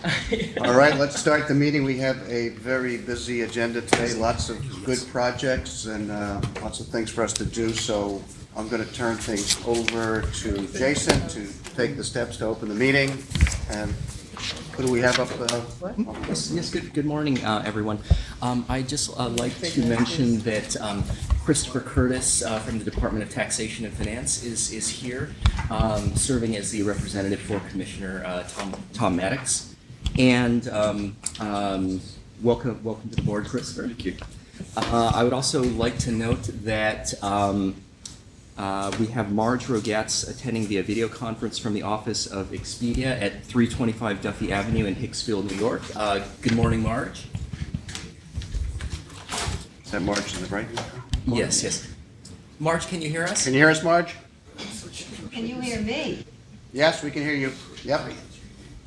All right, let's start the meeting. We have a very busy agenda today, lots of good projects and lots of things for us to do. So I'm going to turn things over to Jason to take the steps to open the meeting. And who do we have up? Yes, good morning, everyone. I'd just like to mention that Christopher Curtis from the Department of Taxation and Finance is here, serving as the representative for Commissioner Tom Maddox. And welcome to the board, Christopher. Thank you. I would also like to note that we have Marge Rogatz attending via video conference from the office of Expedia at 325 Duffy Avenue in Hicksfield, New York. Good morning, Marge. Is that Marge in the right? Yes. Marge, can you hear us? Can you hear us, Marge? Can you hear me? Yes, we can hear you. Yep.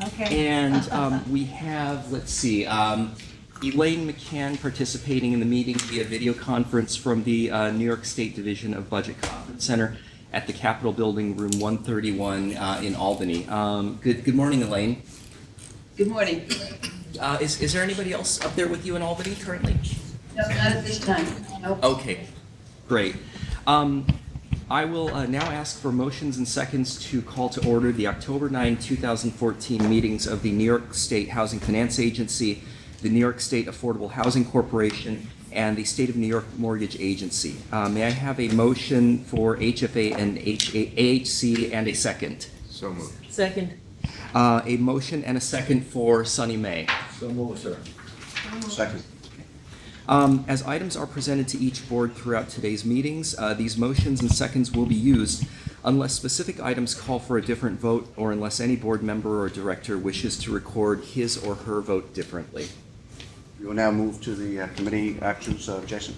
Okay. And we have, let's see, Elaine McCann participating in the meeting via video conference from the New York State Division of Budget Conference Center at the Capitol Building, room 131 in Albany. Good morning, Elaine. Good morning. Is there anybody else up there with you in Albany currently? No, not at this time. Nope. Okay, great. I will now ask for motions and seconds to call to order the October 9, 2014 meetings of the New York State Housing Finance Agency, the New York State Affordable Housing Corporation, and the State of New York Mortgage Agency. May I have a motion for HFA and AHC and a second? So moved. Second. A motion and a second for SONYMA. So moved, sir. Second. As items are presented to each board throughout today's meetings, these motions and seconds will be used unless specific items call for a different vote or unless any board member or director wishes to record his or her vote differently. We will now move to the committee actions. Jason?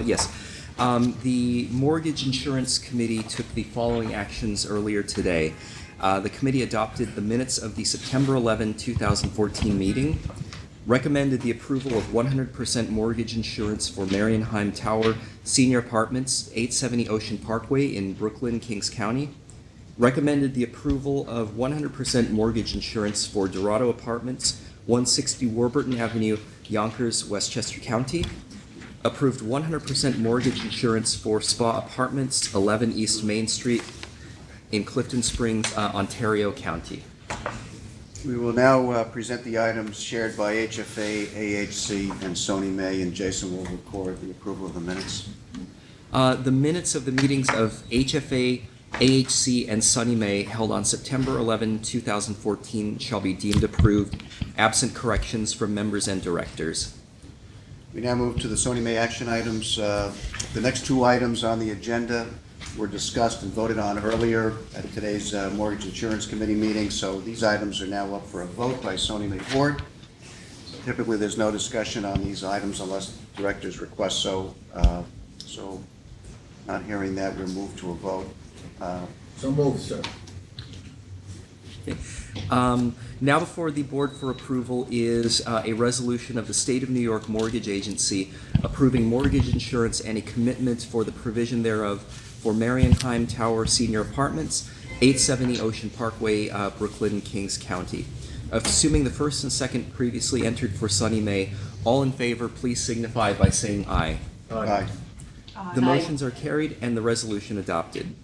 Yes. The Mortgage Insurance Committee took the following actions earlier today. The committee adopted the minutes of the September 11, 2014 meeting, recommended the approval of 100% mortgage insurance for Marienheim Tower Senior Apartments, 870 Ocean Parkway in Brooklyn, Kings County, recommended the approval of 100% mortgage insurance for Dorado Apartments, 160 Warburton Avenue, Yonkers, Westchester County, approved 100% mortgage insurance for Spa Apartments, 11 East Main Street in Clifton Springs, Ontario County. We will now present the items shared by HFA, AHC, and SONYMA, and Jason will record the approval of the minutes. The minutes of the meetings of HFA, AHC, and SONYMA held on September 11, 2014 shall be deemed approved, absent corrections from members and directors. We now move to the SONYMA action items. The next two items on the agenda were discussed and voted on earlier at today's Mortgage Insurance Committee meeting, so these items are now up for a vote by SONYMA Board. Typically, there's no discussion on these items unless directors request so. So, not hearing that, we'll move to a vote. So moved, sir. Okay. Now before the board for approval is a resolution of the State of New York Mortgage Agency approving mortgage insurance and a commitment for the provision thereof for Marienheim Tower Senior Apartments, 870 Ocean Parkway, Brooklyn, Kings County. Assuming the first and second previously entered for SONYMA, all in favor, please signify by saying aye. Aye. The motions are carried and the resolution adopted.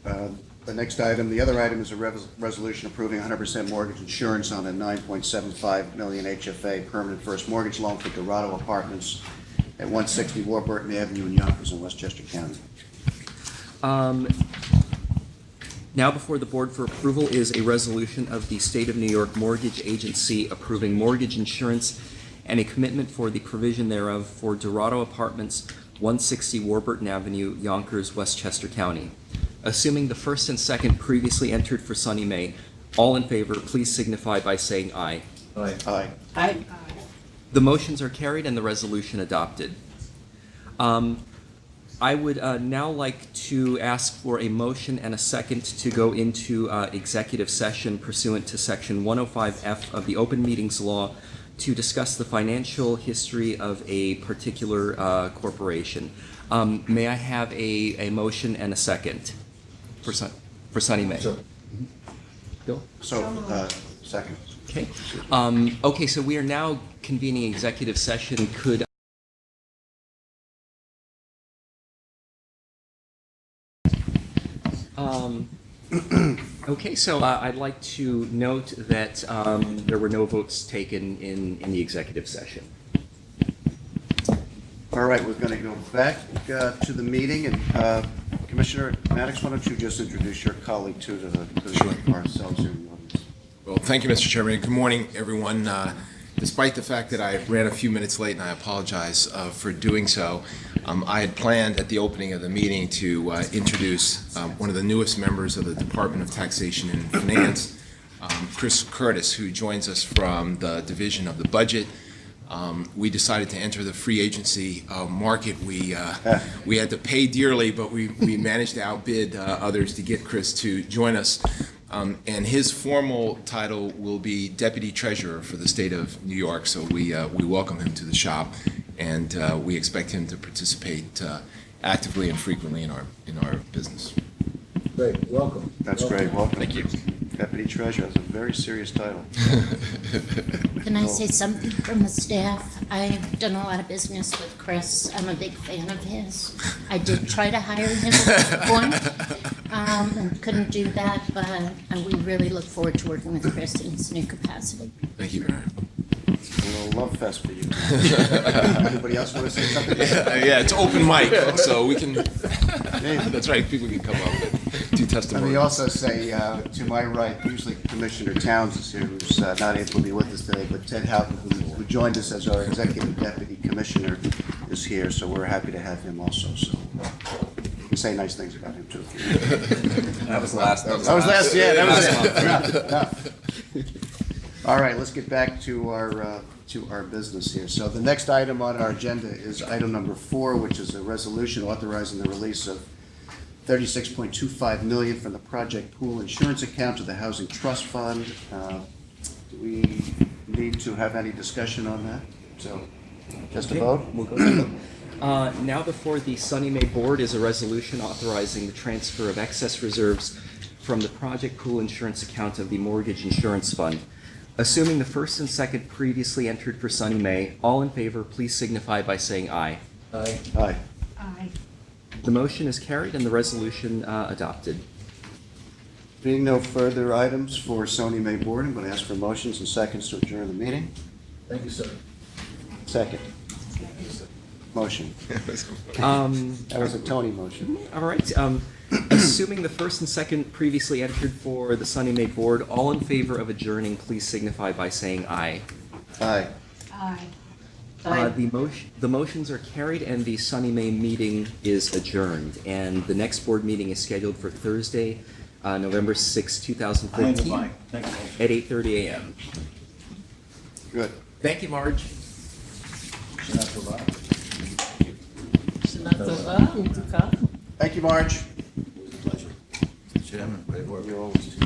The next item, the other item is a resolution approving 100% mortgage insurance on a $9.75 million HFA permanent first mortgage loan for Dorado Apartments at 160 Warburton Avenue in Yonkers in Westchester County. Now before the board for approval is a resolution of the State of New York Mortgage Agency approving mortgage insurance and a commitment for the provision thereof for Dorado Apartments, 160 Warburton Avenue, Yonkers, Westchester County. Assuming the first and second previously entered for SONYMA, all in favor, please signify by saying aye. Aye. Aye. Aye. The motions are carried and the resolution adopted. I would now like to ask for a motion and a second to go into executive session pursuant to Section 105F of the Open Meetings Law to discuss the financial history of a particular corporation. May I have a motion and a second for SONYMA? Sure. Bill? So, Second. Okay. Okay, so we are now convening executive session. Could okay, so I'd like to note that there were no votes taken in the executive session. All right, we're going to go back to the meeting, and Commissioner Maddox, why don't you just introduce your colleague to ourselves here in the audience? Well, thank you, Mr. Chairman. Good morning, everyone. Despite the fact that I ran a few minutes late, and I apologize for doing so, I had planned at the opening of the meeting to introduce one of the newest members of the Department of Taxation and Finance, Chris Curtis, who joins us from the Division of the Budget. We decided to enter the free agency market. We had to pay dearly, but we managed to outbid others to get Chris to join us. And his formal title will be Deputy Treasurer for the state of New York. So we welcome him to the shop, and we expect him to participate actively and frequently in our business. Great, welcome. That's great. Welcome. Thank you. Deputy Treasurer. That's a very serious title. Can I say something from the staff? I've done a lot of business with Chris. I'm a big fan of his. I did try to hire him at one point, and couldn't do that, but we really look forward to working with Chris in his new capacity. Thank you very much. A little love fest for you. Anybody else want to say something? Yeah, it's open mic, so we can. Hey. That's right. People can come up and do Let testimony. me also say, to my right, usually Commissioner Towns is here, who's not able to be with us today, but Ted Houghton, who joined us as our Executive Deputy Commissioner, is here, so we're happy to have him also. So we can say nice things about him, too. That was last. That was last, yeah, that was it. Enough. All right, let's get back to our business here. So the next item on our agenda is item number 4, which is a resolution authorizing the release of $36.25 million from the project pool insurance account to the Housing Trust Fund. Do we need to have any discussion on that? So, just a vote? We'll go to the vote. Now before the SONYMA Board is a resolution authorizing the transfer of excess reserves from the project pool insurance account of the Mortgage Insurance Fund. Assuming the first and second previously entered for SONYMA, all in favor, please signify by saying aye. Aye. Aye. Aye. The motion is carried and the resolution adopted. Being no further items for SONYMA Board, I'm going to ask for motions and seconds to adjourn the meeting. Thank you, sir. Second. Motion. That was a Tony motion. All right. Assuming the first and second previously entered for the SONYMA Board, all in favor of adjourning, please signify by saying aye. Aye. Aye. The motions are carried and the SONYMA meeting is adjourned. And the next board meeting is scheduled for Thursday, November 6, 2014 Thank you. at 8:30 a.m. Good. Thank you, Marge. Thank you, Marge. Pleasure. Mr. Chairman, great work. You always do.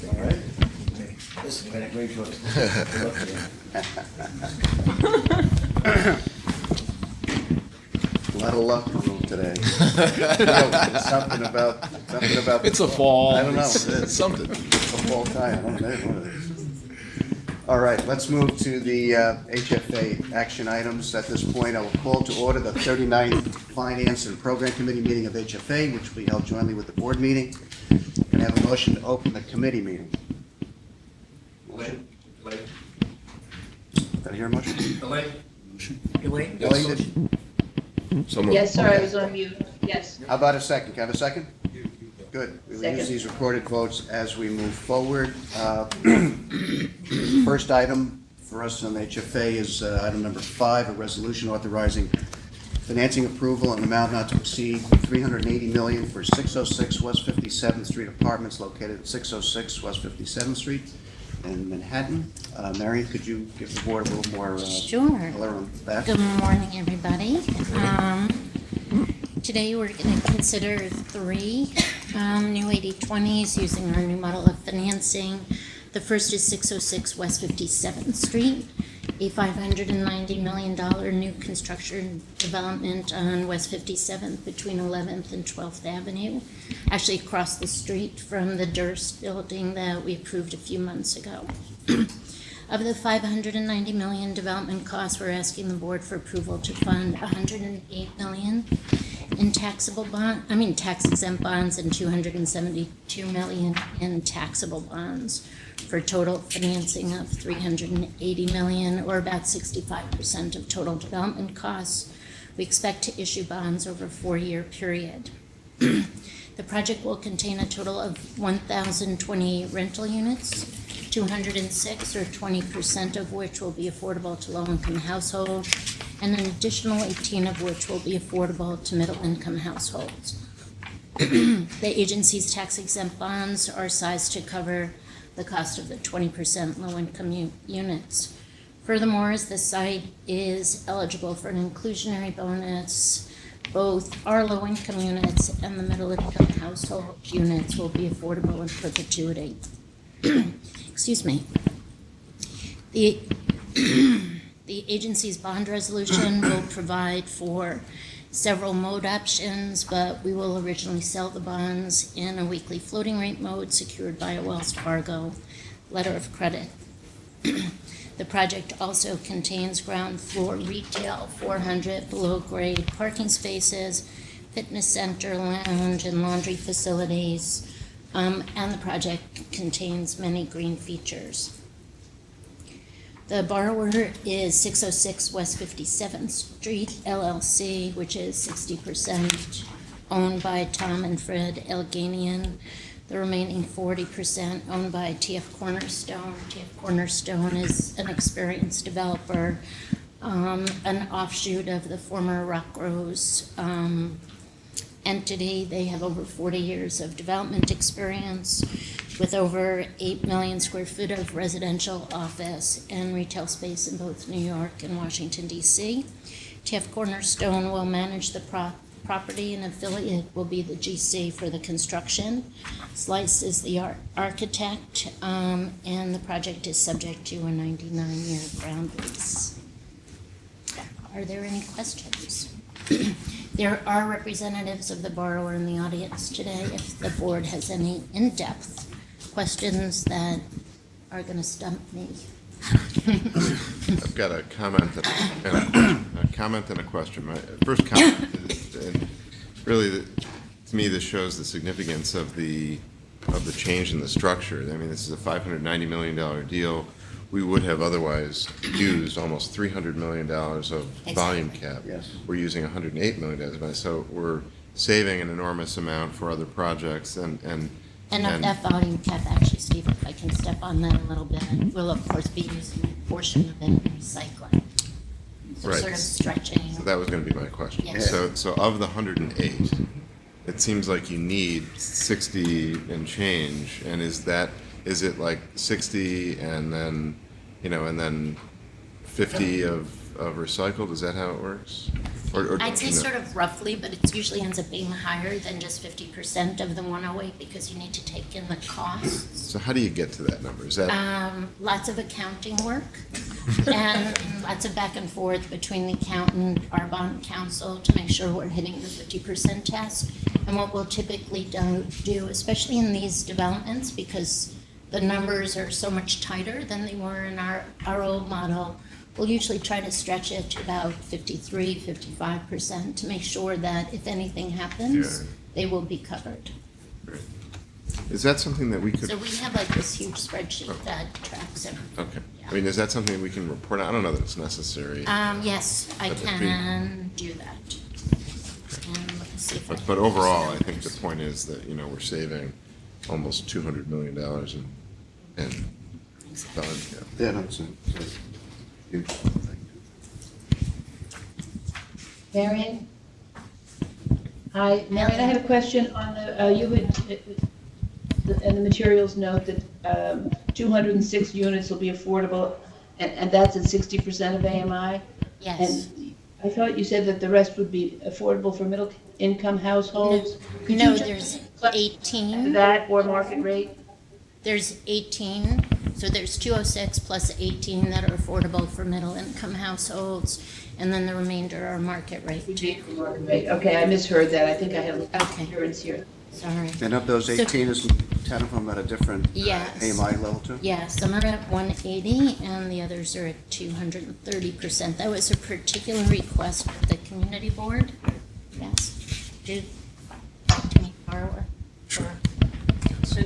All right. This has been a great choice. Good luck to you. A lot of luck in the room today. Something about. It's a fall. I don't know. It's something. It's a fall time. I don't know. One of these. All right, let's move to the HFA action items. At this point, I will call to order the 39th Finance and Program Committee meeting of HFA, which will be held jointly with the board meeting. Can I have a motion to open the committee meeting? Motion? Did I hear a motion? Elaine? Elaine, So moved. Yes, sorry, I was on mute. Yes. how about a second? Can I have a second? Good. We will use Second. these recorded votes as we move forward. First item for us on HFA is item number 5, a resolution authorizing financing approval in an amount not to exceed $380 million for 606 West 57th Street apartments located at 606 West 57th Street in Manhattan. Marion, could you give the board a little more Sure. color on that? Good morning, everybody. Today, we're going to consider 3 new 80/20s using our new model of financing. The first is 606 West 57th Street. a $590 million new construction development on West 57th between 11th and 12th Avenue, actually across the street from the Durst building that we approved a few months ago. Of the $590 million development costs, we're asking the board for approval to fund $108 million in tax exempt bonds and $272 million in taxable bonds, for total financing of $380 million, or about 65% of total development costs. We expect to issue bonds over a 4-year period. The project will contain a total of 1,028 rental units, 206 or 20% of which will be affordable to low-income households, and an additional 18 of which will be affordable to middle-income households. The agency's tax-exempt bonds are sized to cover the cost of the 20% low-income units. Furthermore, as the site is eligible for an inclusionary bonus, both our low-income units and the middle-income household units will be affordable in perpetuity. Excuse me. The agency's bond resolution will provide for several mode options, but we will originally sell the bonds in a weekly floating rate mode secured by a Wells Fargo letter of credit. The project also contains ground floor retail, 400 below-grade parking spaces, fitness center, lounge, and laundry facilities, and the project contains many green features. The borrower is 606 West 57th Street, LLC, which is 60% owned by Tom and Fred Elganian. The remaining 40% owned by TF Cornerstone. TF Cornerstone is an experienced developer, an offshoot of the former Rock Rose entity. They have over 40 years of development experience with over 8 million square feet of residential, office, and retail space in both New York and Washington, D.C. TF Cornerstone will manage the property, and affiliate will be the GC for the construction. Slice is the architect, and the project is subject to a 99-year ground lease. Are there any questions? There are representatives of the borrower in the audience today. If the board has any in-depth questions that are going to stump me. I've got a comment and a question. A comment and a question. My first comment is, and really, to me, this shows the significance of the change in the structure. I mean, this is a $590 million deal. We would have otherwise used almost $300 million of volume cap. Yes. We're using $108 million, so we're saving an enormous amount for other projects, and of that volume cap, actually, Steve, if I can step on that a little bit, we'll of course be using a portion of it in recycling. So Right. sort of stretching. So that was going to be my question. Yes. So of the 108, it seems like you need 60 and change, and is it like 60 and then, and then 50 of recycled? Is that how it works? Or I'd say sort of roughly, but it usually ends up being higher than just 50% of the 108 because you need to take in the costs. So how do you get to that number? Is that Lots of accounting work and lots of back and forth between the accountant, our bond counsel, to make sure we're hitting the 50% test. And what we'll typically do, especially in these developments, because the numbers are so much tighter than they were in our old model, we'll usually try to stretch it to about 53, 55% to make sure that if anything happens, Yeah. they will be covered. is that something that we could? So we have like this huge spreadsheet that tracks everything. Okay. Yeah. I mean, is that something that we can report on? I don't know that it's necessary. Yes, I But if we- can do that. And let's see if I But can- overall, I think the point is that, we're saving almost $200 million in volume cap. Yeah, no, it's a huge thing. Marion? Hi, Marion, I have a question on the, you would, and the materials note that 206 units will be affordable, and that's at 60% of AMI? Yes. And I thought you said that the rest would be affordable for middle-income households? Could you No, just there's clarify 18. That or market rate? There's 18 So there's 206 plus 18 that are affordable for middle-income households, and then the remainder are market rate. Right, okay, I misheard that. I think I have Okay. insurance here. Sorry. And of those So- 18, is 10 of them at a different Yes. AMI level too? Yeah, some are at 180 and the others are at 230%. That was a particular request of the community board. Yes. Do talk to me, borrower. Sure. So,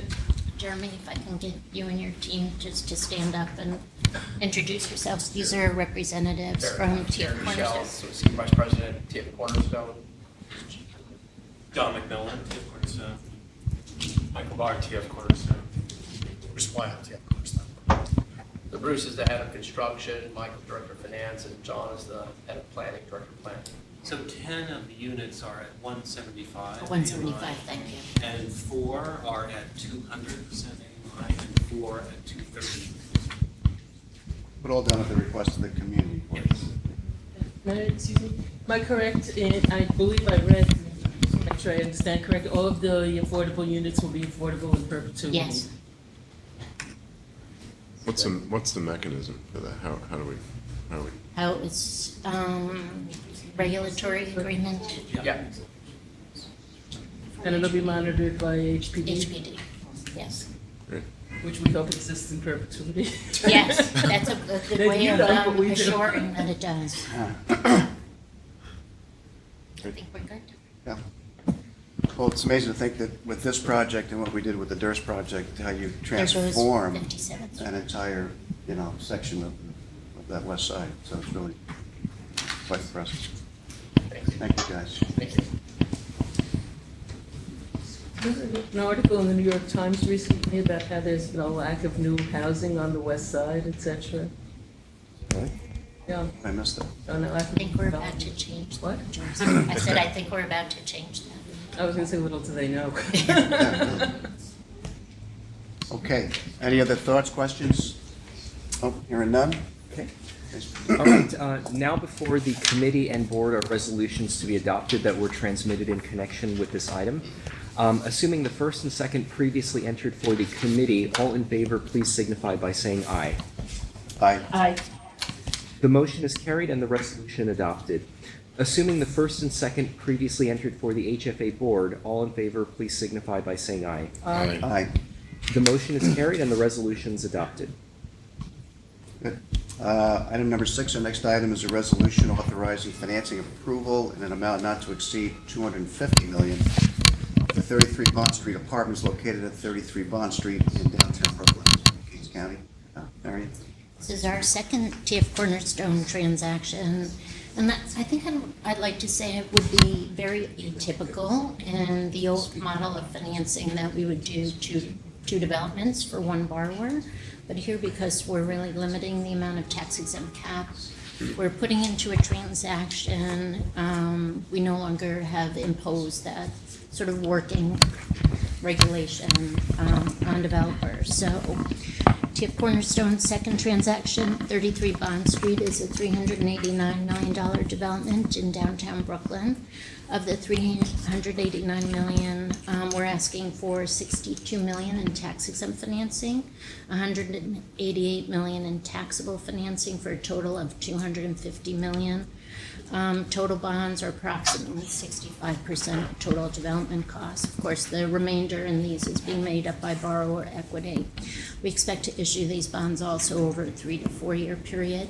Jeremy, if I can get you and your team just to stand up and introduce yourselves. These are representatives from TF Terry Michelle, Cornerstone. Associate Vice President, TF Cornerstone. Don McMillan, TF Cornerstone. Michael Barr, TF Cornerstone. Bruce Wyatt, TF Cornerstone. So Bruce is the head of construction, Michael's director of finance, and John is the head of planning, director of planning. So 10 of the units are at 175. 175, thank you. And 4 are at 200% AMI, and 4 at 230. But all done at the request of the community. board. Excuse me, am I correct? I believe I read, to make sure I understand correct, all of the affordable units will be affordable in perpetuity? Yes. What's the mechanism for that? How do we? How it's, regulatory agreement, Yeah. And it'll be monitored by HPD, HPD, yes. Great. which we hope exists in perpetuity. Yes, that's a good They way do of that, but we do. assuring that it does. Yeah. I think we're good. Yeah. Well, it's amazing to think that with this project and what we did with the Durst project, how you There goes transform 57. an entire, section of that west side. So it's really quite impressive. Thank you, guys. Thank you. There's an article in the New York Times recently about how there's been a lack of new housing on the west side, et cetera. Really? Yeah, I missed that. on a lack I of think we're about development. to change What? that. I said, I think we're about to change that. I was gonna say, little do they know. Okay. Any other thoughts, questions? Oh, hearing none? Okay. All right, now before the committee and board are resolutions to be adopted that were transmitted in connection with this item. Assuming the first and second previously entered for the committee, all in favor, please signify by saying aye. Aye. Aye. The motion is carried and the resolution adopted. Assuming the first and second previously entered for the HFA board, all in favor, please signify by saying aye. Aye. The motion is carried and the resolution is adopted. Good. Item number 6, our next item is a resolution authorizing financing approval in an amount not to exceed $250 million for 33 Bond Street apartments located at 33 Bond Street in downtown Brooklyn, Kings County. Marion? This is our second TF Cornerstone transaction, and that, I think I'd like to say it would be very atypical in the old model of financing that we would do two developments for one borrower. But here, because we're really limiting the amount of tax exempt cap, we're putting into a transaction, we no longer have imposed that sort of working regulation on developers. So TF Cornerstone's second transaction, 33 Bond Street, is a $389 million development in downtown Brooklyn. Of the $389 million, we're asking for $62 million in tax exempt financing, $188 million in taxable financing for a total of $250 million. Total bonds are approximately 65% of total development costs. Of course, the remainder in these is being made up by borrower equity. We expect to issue these bonds also over a 3 to 4 year period.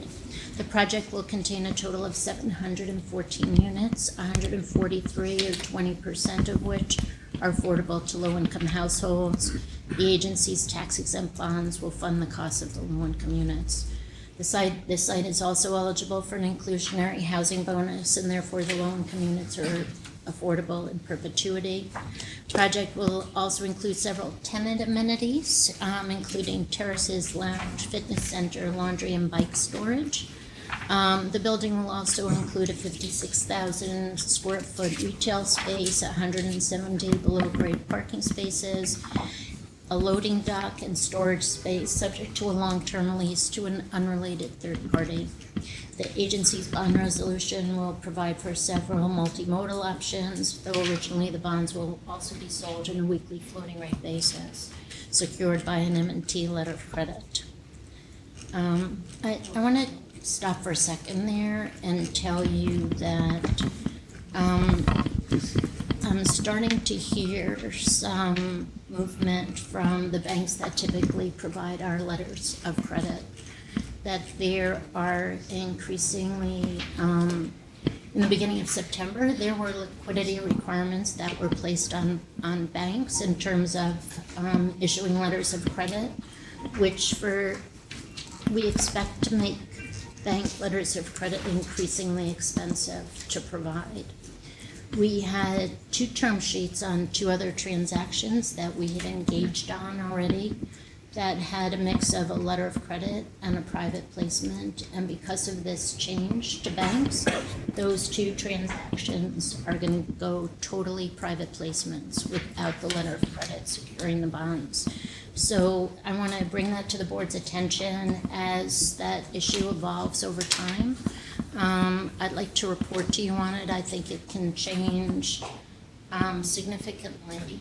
The project will contain a total of 714 units, 143 or 20% of which are affordable to low-income households. The agency's tax-exempt bonds will fund the cost of the low-income units. This site is also eligible for an inclusionary housing bonus, and therefore the low-income units are affordable in perpetuity. Project will also include several tenant amenities, including terraces, lounge, fitness center, laundry, and bike storage. The building will also include a 56,000 square foot retail space, 170 below-grade parking spaces, a loading dock and storage space subject to a long-term lease to an unrelated third party. The agency's bond resolution will provide for several multimodal options, though originally the bonds will also be sold on a weekly floating rate basis, secured by an M&T letter of credit. I want to stop for a second there and tell you that I'm starting to hear some movement from the banks that typically provide our letters of credit, that there are increasingly, in the beginning of September, there were liquidity requirements that were placed on banks in terms of issuing letters of credit, which we expect to make bank letters of credit increasingly expensive to provide. We had 2 term sheets on 2 other transactions that we had engaged on already that had a mix of a letter of credit and a private placement. And because of this change to banks, those 2 transactions are going to go totally private placements without the letter of credit securing the bonds. So I want to bring that to the board's attention as that issue evolves over time. I'd like to report to you on it. I think it can change significantly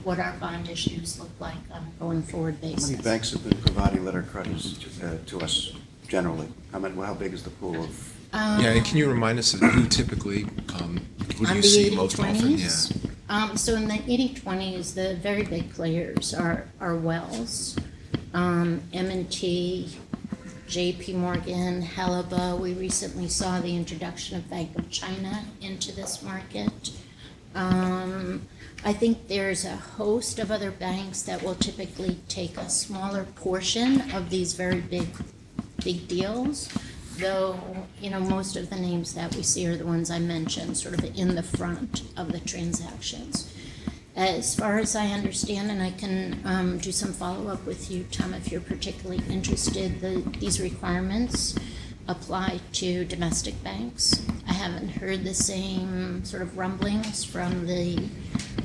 what our bond issues look like on a going forward How basis. many banks have been providing letter credits to us generally? How big is the pool of? Yeah, and can you remind us of who typically, who do On you the see most often? 80/20s? So in the 80/20s, the very big players are Wells, M&T, JP Morgan, Helaba. We recently saw the introduction of Bank of China into this market. I think there's a host of other banks that will typically take a smaller portion of these very big deals, though, most of the names that we see are the ones I mentioned, sort of in the front of the transactions. As far as I understand, and I can do some follow-up with you, Tom, if you're particularly interested, these requirements apply to domestic banks. I haven't heard the same sort of rumblings from the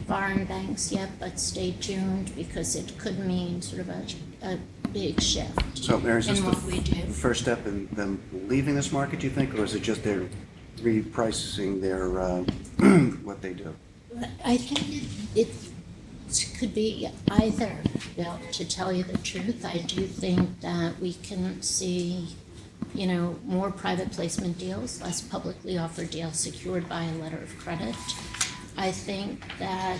foreign banks yet, but stay tuned because it could mean sort of a big shift So, Mary, is this in the what we do. first step in them leaving this market, do you think, or is it just they're repricing their, what they do? I think it could be either, Bill, to tell you the truth. I do think that we can see, more private placement deals, less publicly offered deals secured by a letter of credit. I think that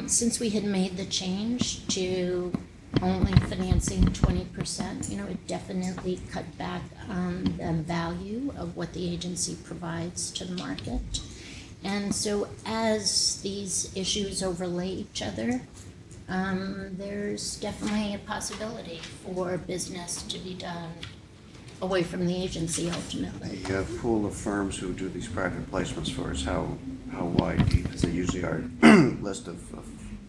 since we had made the change to only financing 20%, it definitely cut back on the value of what the agency provides to the market. And so as these issues overlay each other, there's definitely a possibility for business to be done away from the agency ultimately. The pool of firms who do these private placements for us, how wide? Because they usually are list of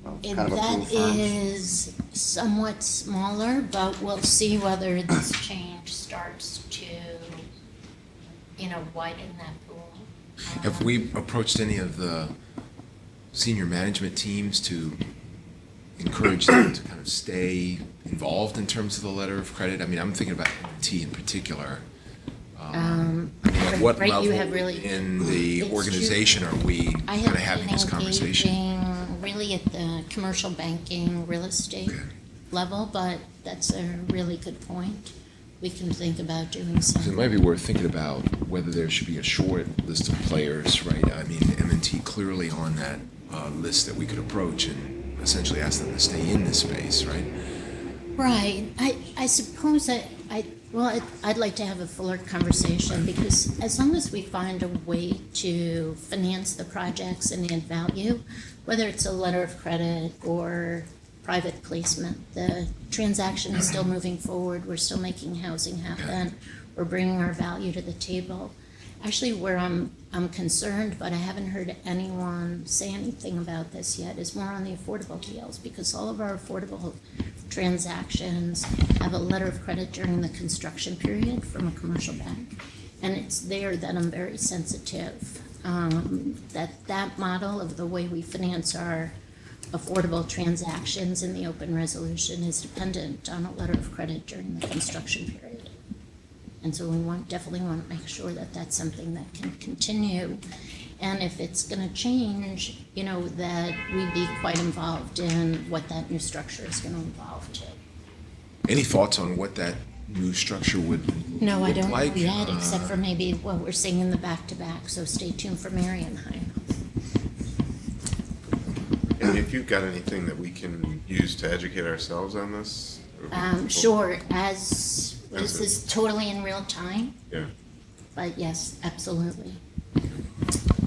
And kind of that approved firms. is somewhat smaller, but we'll see whether this change starts to, widen that pool. Have we approached any of the senior management teams to encourage them to kind of stay involved in terms of the letter of credit? I mean, I'm thinking about M&T in particular. At what right, you level have really- in the It's organization are we I kind have of having been this conversation? engaging really at the commercial banking, real estate Okay. level, but that's a really good point. We can think about doing So it some. might be worth thinking about whether there should be a short list of players, right? I mean, M&T clearly on that list that we could approach and essentially ask them to stay in this space, right? Right. I suppose I'd like to have a fuller conversation because as long as we find a way to finance the projects and add value, whether it's a letter of credit or private placement, the transaction is still moving forward. We're still making housing happen. We're bringing our value to the table. Actually, where I'm concerned, but I haven't heard anyone say anything about this yet, is more on the affordable deals because all of our affordable transactions have a letter of credit during the construction period from a commercial bank. And it's there that I'm very sensitive, that model of the way we finance our affordable transactions in the open resolution is dependent on a letter of credit during the construction period. And so we definitely want to make sure that that's something that can continue. And if it's going to change, that we be quite involved in what that new structure is going to evolve to. Any thoughts on what that new structure would No, I look don't know like? yet, except for maybe what we're seeing in the back-to-back, so stay tuned for Marienheim. And if you've got anything that we can use to educate ourselves on this? Sure, this is totally in real time, Yeah. but yes, absolutely.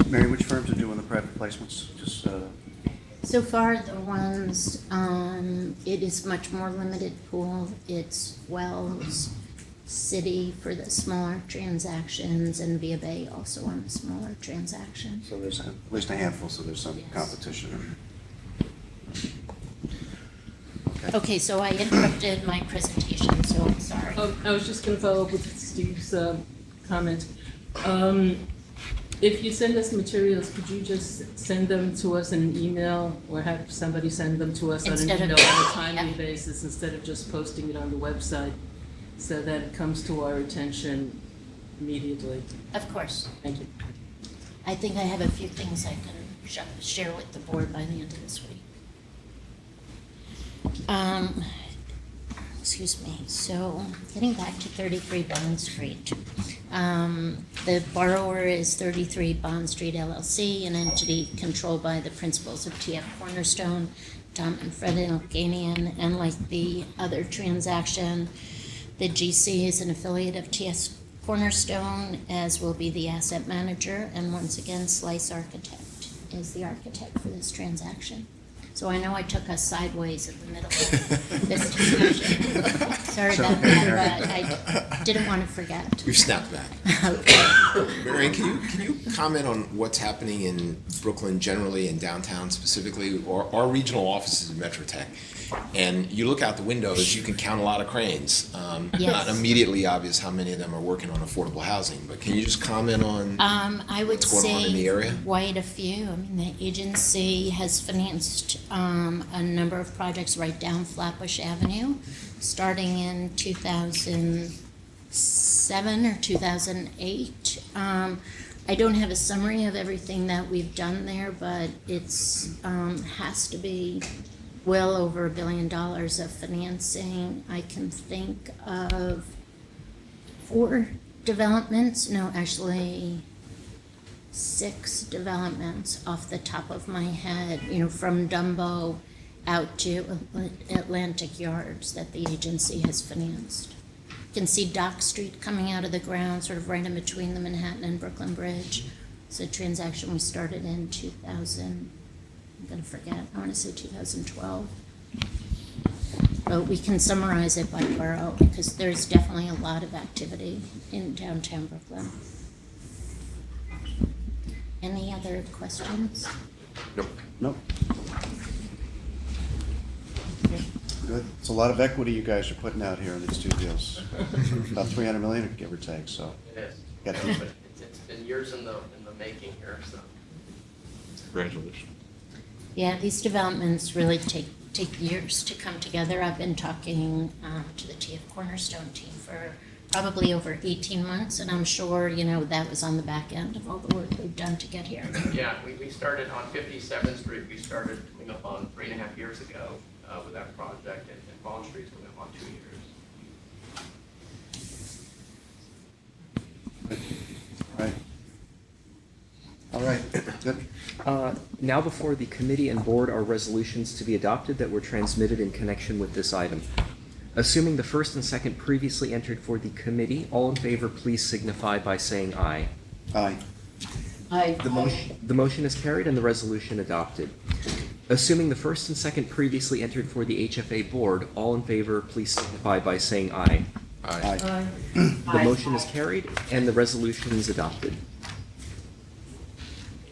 Mary, which firms are doing the private placements? Just, So far, the ones, it is much more limited pool. It's Wells, City for the smaller transactions, and Via Bay also on the smaller transactions. so there's at least a handful, so there's some Yes. competition. Okay, so I interrupted my presentation, so I'm sorry. I was just gonna follow up with Steve's comment. If you send us materials, could you just send them to us in an email or have somebody send them to us on an Instead of- email on a timely Yep. basis instead of just posting it on the website so that it comes to our attention immediately? Of course. Thank you. I think I have a few things I can share with the board by the end of this week. Excuse me, so getting back to 33 Bond Street. The borrower is 33 Bond Street LLC, an entity controlled by the principals of TF Cornerstone, Tom and Fred Ilganian, and like the other transaction, the GC is an affiliate of TS Cornerstone, as will be the asset manager, and once again, Slice Architect is the architect for this transaction. So I know I took us sideways in the middle of this discussion. Sorry about that, but I didn't want to forget. We've snapped back. Okay. Marion, can you comment on what's happening in Brooklyn generally and downtown specifically, or our regional offices in Metrotech? And you look out the windows, you can count a lot of cranes. Yes. Not immediately obvious how many of them are working on affordable housing, but can you just comment on I would what's going on in the say area? quite a few. I mean, the agency has financed a number of projects right down Flatbush Avenue, starting in 2007 or 2008. I don't have a summary of everything that we've done there, but it's has to be well over $1 billion of financing. I can think of 4 developments, no, actually 6 developments off the top of my head, from Dumbo out to Atlantic Yards that the agency has financed. You can see Dock Street coming out of the ground, sort of right in between the Manhattan and Brooklyn Bridge. It's a transaction we started in 2000. I'm gonna forget, I wanna say 2012. But we can summarize it by borough, because there's definitely a lot of activity in downtown Brooklyn. Any other questions? Nope. Good. It's a lot of equity you guys are putting out here in these 2 deals. About 300 million, give or take, so. It is. Got But to- it's been years in the making here, so. Congratulations. Yeah, these developments really take years to come together. I've been talking to the TF Cornerstone team for probably over 18 months, and I'm sure, that was on the back end of all the work we've done to get here. Yeah, we started on 57th Street, we started coming up on 3.5 years ago with that project, and Bond Street's coming up on 2 years. Right. All right, good. Now before the committee and board are resolutions to be adopted that were transmitted in connection with this item. Assuming the first and second previously entered for the committee, all in favor, please signify by saying aye. Aye. The motion is carried and the resolution adopted. Assuming the first and second previously entered for the HFA board, all in favor, please signify by saying aye. Aye. The motion is carried and the resolution is adopted.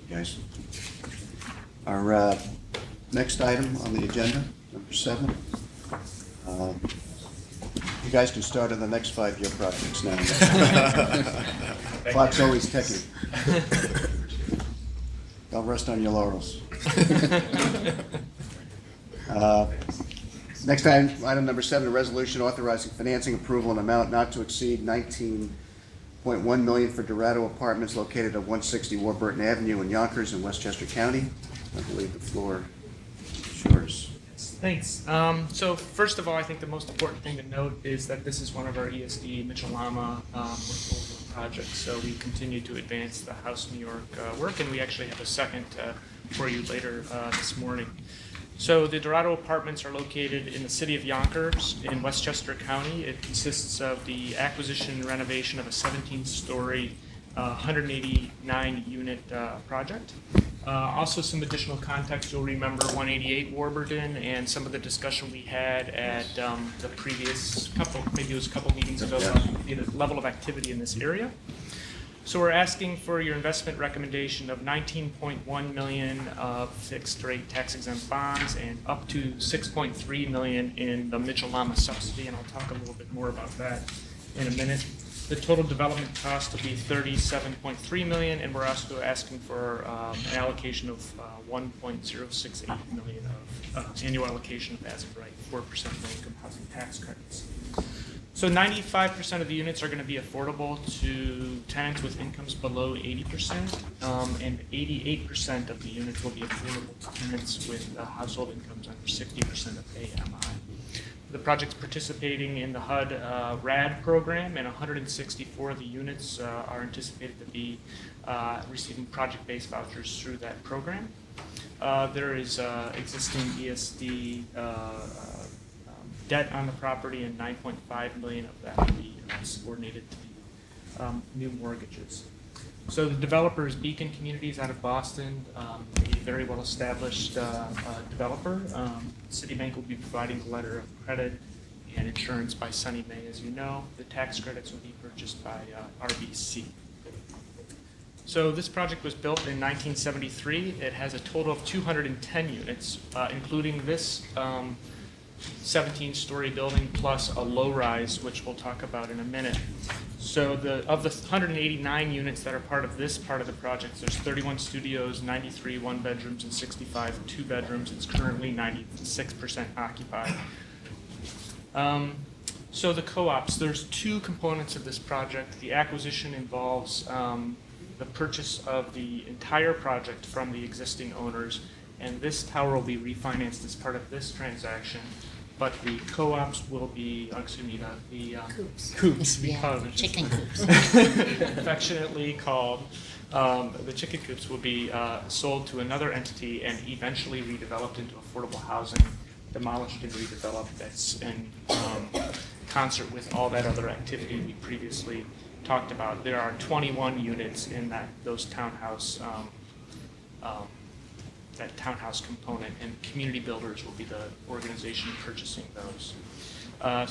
Guys. Our next item on the agenda, number 7. You guys can start on the next 5-year projects now. Clock's always ticking. Don't rest on your laurels. Next item number 7, a resolution authorizing financing approval in amount not to exceed $19.1 million for Dorado Apartments located at 160 Warburton Avenue in Yonkers in Westchester County. I believe the floor is yours. Thanks. So first of all, I think the most important thing to note is that this is one of our ESD Mitchell-Lama portfolio projects. So we continue to advance the House New York work, and we actually have a second for you later this morning. So the Dorado Apartments are located in the city of Yonkers in Westchester County. It consists of the acquisition and renovation of a 17-story, 189-unit project. Also some additional context, you'll remember 188 Warburton and some of the discussion we had at the previous maybe it was a couple meetings ago, about the level of activity in this area. So we're asking for your investment recommendation of $19.1 million of fixed rate tax exempt bonds and up to $6.3 million in the Mitchell-Lama subsidy, and I'll talk a little bit more about that in a minute. The total development cost will be $37.3 million, and we're also asking for an allocation of $1.068 million of annual allocation of as of right 4% low-income housing tax credits. So 95% of the units are going to be affordable to tenants with incomes below 80%, and 88% of the units will be affordable to tenants with household incomes under 60% of AMI. The project's participating in the HUD RAD program, and 164 of the units are anticipated to be receiving project-based vouchers through that program. There is existing ESD debt on the property, and $9.5 million of that will be subordinated to the new mortgages. So the developer is Beacon Communities out of Boston, a very well-established developer. Citibank will be providing the letter of credit and insurance by Sunny Mae, as you know. The tax credits will be purchased by RBC. So this project was built in 1973. It has a total of 210 units, including this 17-story building plus a low-rise, which we'll talk about in a minute. So of the 189 units that are part of this part of the project, there's 31 studios, 93 one-bedrooms, and 65 two-bedrooms. It's currently 96% occupied. So the co-ops, there's two components of this project. The acquisition involves the purchase of the entire project from the existing owners, and this tower will be refinanced as part of this transaction. But the co-ops will be, the coops, because chicken coops. affectionately called, the chicken coops will be sold to another entity and eventually redeveloped into affordable housing, demolished and redeveloped. That's in concert with all that other activity we previously talked about. There are 21 units in those townhouse. That townhouse component, and Community Builders will be the organization purchasing those.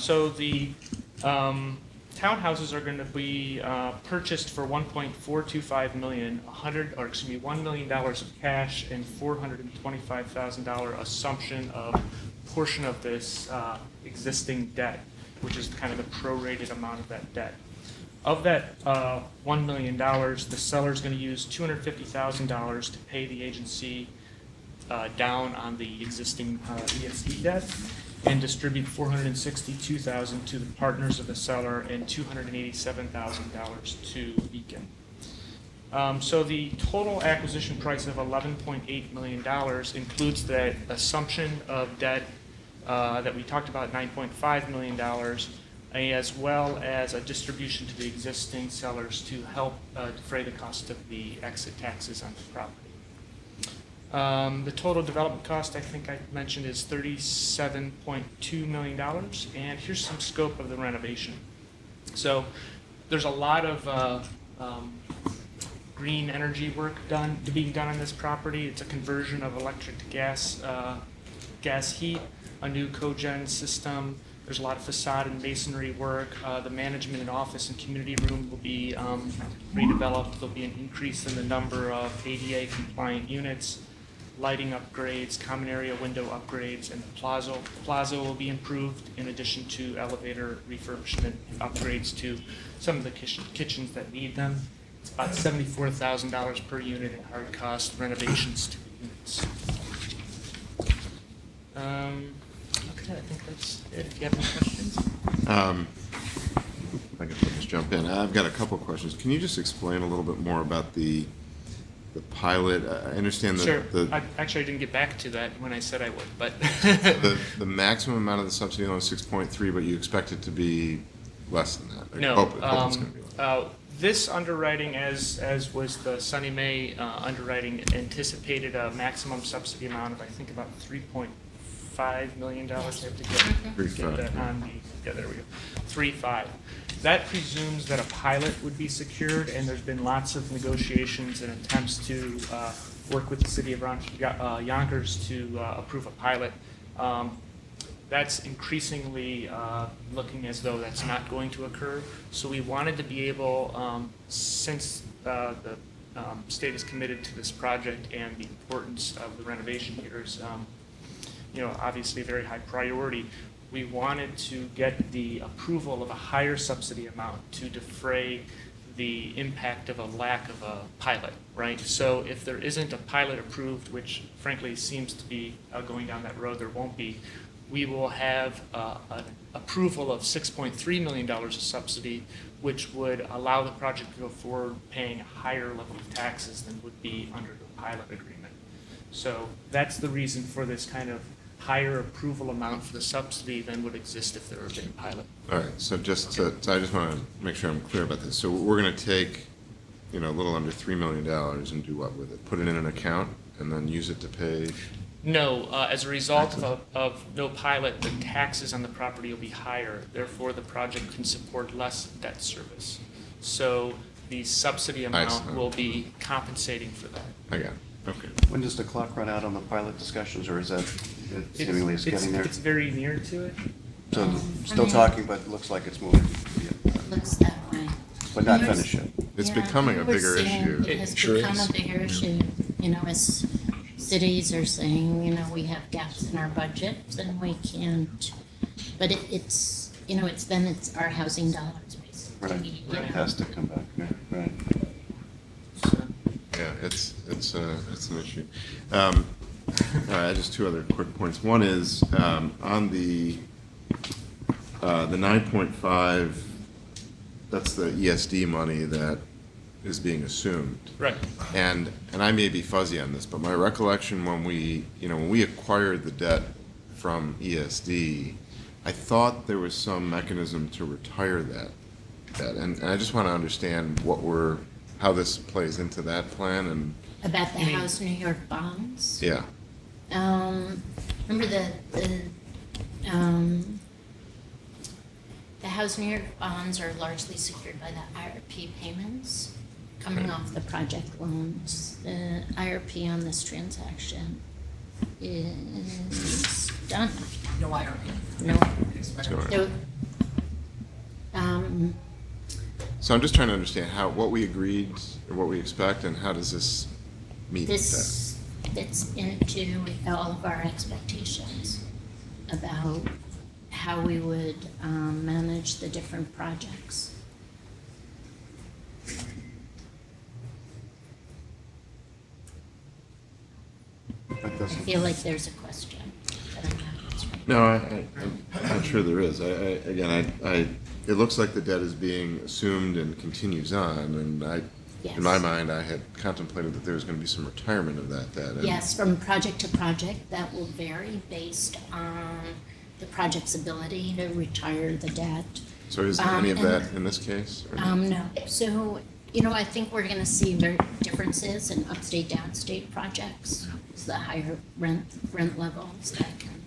So the townhouses are going to be purchased for $1.425 million, $1 million of cash, and $425,000 assumption of portion of this existing debt, which is kind of the prorated amount of that debt. Of that $1 million, the seller is going to use $250,000 to pay the agency down on the existing ESD debt, and distribute $462,000 to the partners of the seller and $287,000 to Beacon. So the total acquisition price of $11.8 million includes that assumption of debt that we talked about, $9.5 million, as well as a distribution to the existing sellers to help defray the cost of the exit taxes on the property. The total development cost, I think I mentioned, is $37.2 million, and here's some scope of the renovation. So there's a lot of green energy work being done on this property. It's a conversion of electric to gas heat, a new cogen system. There's a lot of facade and masonry work. The management and office and community room will be redeveloped. There'll be an increase in the number of ADA compliant units, lighting upgrades, common area window upgrades, and the plaza. The plaza will be improved in addition to elevator refurbishment and upgrades to some of the kitchens that need them. It's about $74,000 per unit in hard cost renovations to the units. Okay, I think think that's it. If you have any questions. I guess I'll just jump in. I've got a couple of questions. Can you just explain a little bit more about the pilot? I understand that Sure. Actually, I didn't get back to that when I said I would, but. the maximum amount of the subsidy loan is 6.3, but you expect it to be less than that. Or No, hope it's gonna be less. this underwriting, as was the Sunny Mae underwriting, anticipated a maximum subsidy amount of, I think, about $3.5 million. I have to get 3.5. that on the, yeah, there we go, 3.5. That presumes that a pilot would be secured, and there's been lots of negotiations and attempts to work with the city of Yonkers to approve a pilot. That's increasingly looking as though that's not going to occur. So we wanted to be able, since the state is committed to this project and the importance of the renovation here is, obviously a very high priority, we wanted to get the approval of a higher subsidy amount to defray the impact of a lack of a pilot, right? So if there isn't a pilot approved, which frankly seems to be going down that road, there won't be, we will have an approval of $6.3 million of subsidy, which would allow the project to go forward paying a higher level of taxes than would be under the pilot agreement. So that's the reason for this kind of higher approval amount for the subsidy than would exist if there had been a pilot. All right, so I just want to make sure I'm clear about this. So we're going to take, a little under $3 million and do what with it? Put it in an account and then use it to pay? No, as a result of no pilot, the taxes on the property will be higher. Therefore, the project can support less debt service. So the subsidy amount will be compensating for that. I got it. Okay. When does the clock run out on the pilot discussions, or is that seemingly it's getting there? It's very near to it. So still talking, but it looks like it's moving. Looks that way. But not finished yet. It's Yeah, becoming a we're bigger seeing issue. It has sure become is. a bigger issue, as cities are saying, we have gaps in our budget and we can't, but it's our housing dollars basically. Right, it has to come back, yeah, right. Yeah, it's an issue. All right, just two other quick points. One is on the 9.5. That's the ESD money that is being assumed. Right. And I may be fuzzy on this, but my recollection when we acquired the debt from ESD, I thought there was some mechanism to retire that debt, and I just want to understand how this plays into that plan and. About the House New York bonds. Yeah. Remember the House New York bonds are largely secured by the IRP payments coming off the project loans. The IRP on this transaction is done. No IRP. No. Sure. No. So I'm just trying to understand what we agreed or what we expect, and how does this meet This fits into all of our expectations about how we would manage the different projects. I feel like there's a question that I'm not answering. No, I'm not sure there is. It looks like the debt is being assumed and continues on, and Yes. in my mind, I had contemplated that there was going to be some retirement of that debt. and- Yes, from project to project, that will vary based on the project's ability to retire the debt. So is there any of and- that in this case? or- No. So, I think we're gonna see differences in upstate, downstate projects. It's the higher rent levels that can.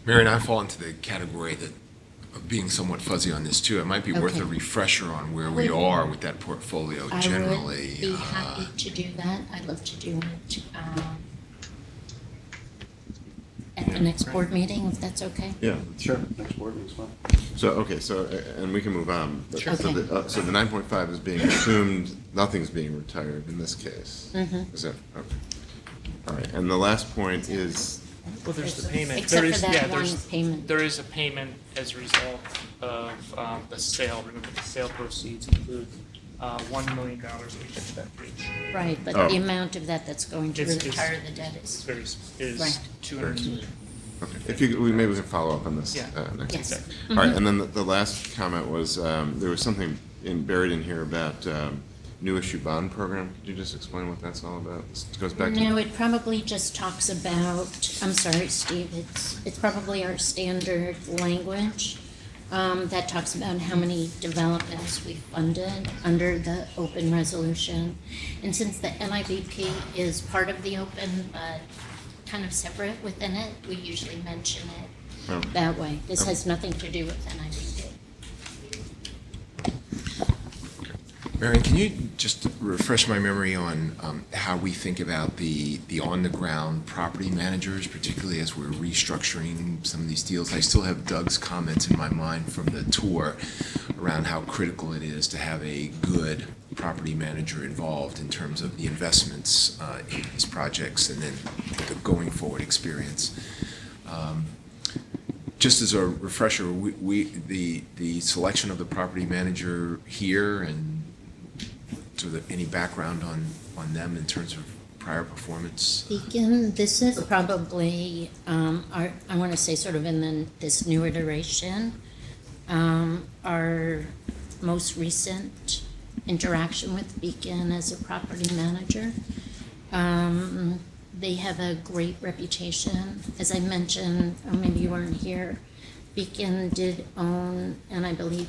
Mary and I fall into the category of being somewhat fuzzy on this too. It might be worth a Okay. refresher on where we are with that portfolio generally. I would be happy to do that. I'd love to do it at the next board meeting, if that's okay. Yeah. Sure, next board meeting's fine. So, and we can move on. But- Sure. So the 9.5 is being assumed, nothing's being retired in this case? Mhm. Is that, okay. All right, and the last point is, Well, there's the payment. Except There for is- that yeah, one there's- payment. There is a payment as a result of the sale. Remember, the sale proceeds include $1 million that we get to that bridge. Right, but Oh. the amount of that's going to It's- retire the debt It's is, very, is Right. 200. Okay, if you, maybe we can follow up on this Yeah. next. Yes. All right, and then the last comment was, there was something buried in here about new issue bond program. Could you just explain what that's all about? This goes back to. No, it probably just talks about, I'm sorry, Steve, it's probably our standard language that talks about how many developments we funded under the open resolution. And since the NIBP is part of the open, but kind of separate within it, we usually mention it Oh. that way. This has nothing to do with NIBP. Marion, can you just refresh my memory on how we think about the on-the-ground property managers, particularly as we're restructuring some of these deals? I still have Doug's comments in my mind from the tour around how critical it is to have a good property manager involved in terms of the investments in these projects and then the going-forward experience. Just as a refresher, the selection of the property manager here and sort of any background on them in terms of prior performance? Beacon, this is probably, I want to say sort of in this new iteration, our most recent interaction with Beacon as a property manager. They have a great reputation. As I mentioned, or maybe you weren't here, Beacon did own and I believe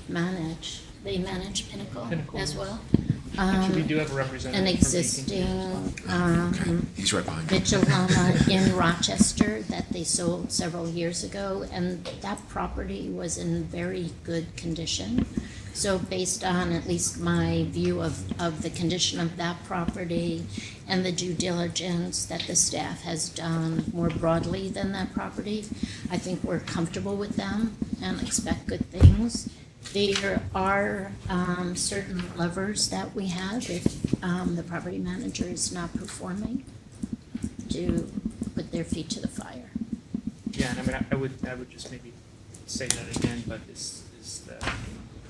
they manage Pinnacle as well. Actually, we do have a representative. An from existing Okay, he's right behind you. Mitchell-Lama in Rochester that they sold several years ago, and that property was in very good condition. So based on at least my view of the condition of that property and the due diligence that the staff has done more broadly than that property, I think we're comfortable with them and expect good things. There are certain levers that we have if the property manager is not performing to put their feet to the fire. Yeah, and I mean, I would just maybe say that again, but this is the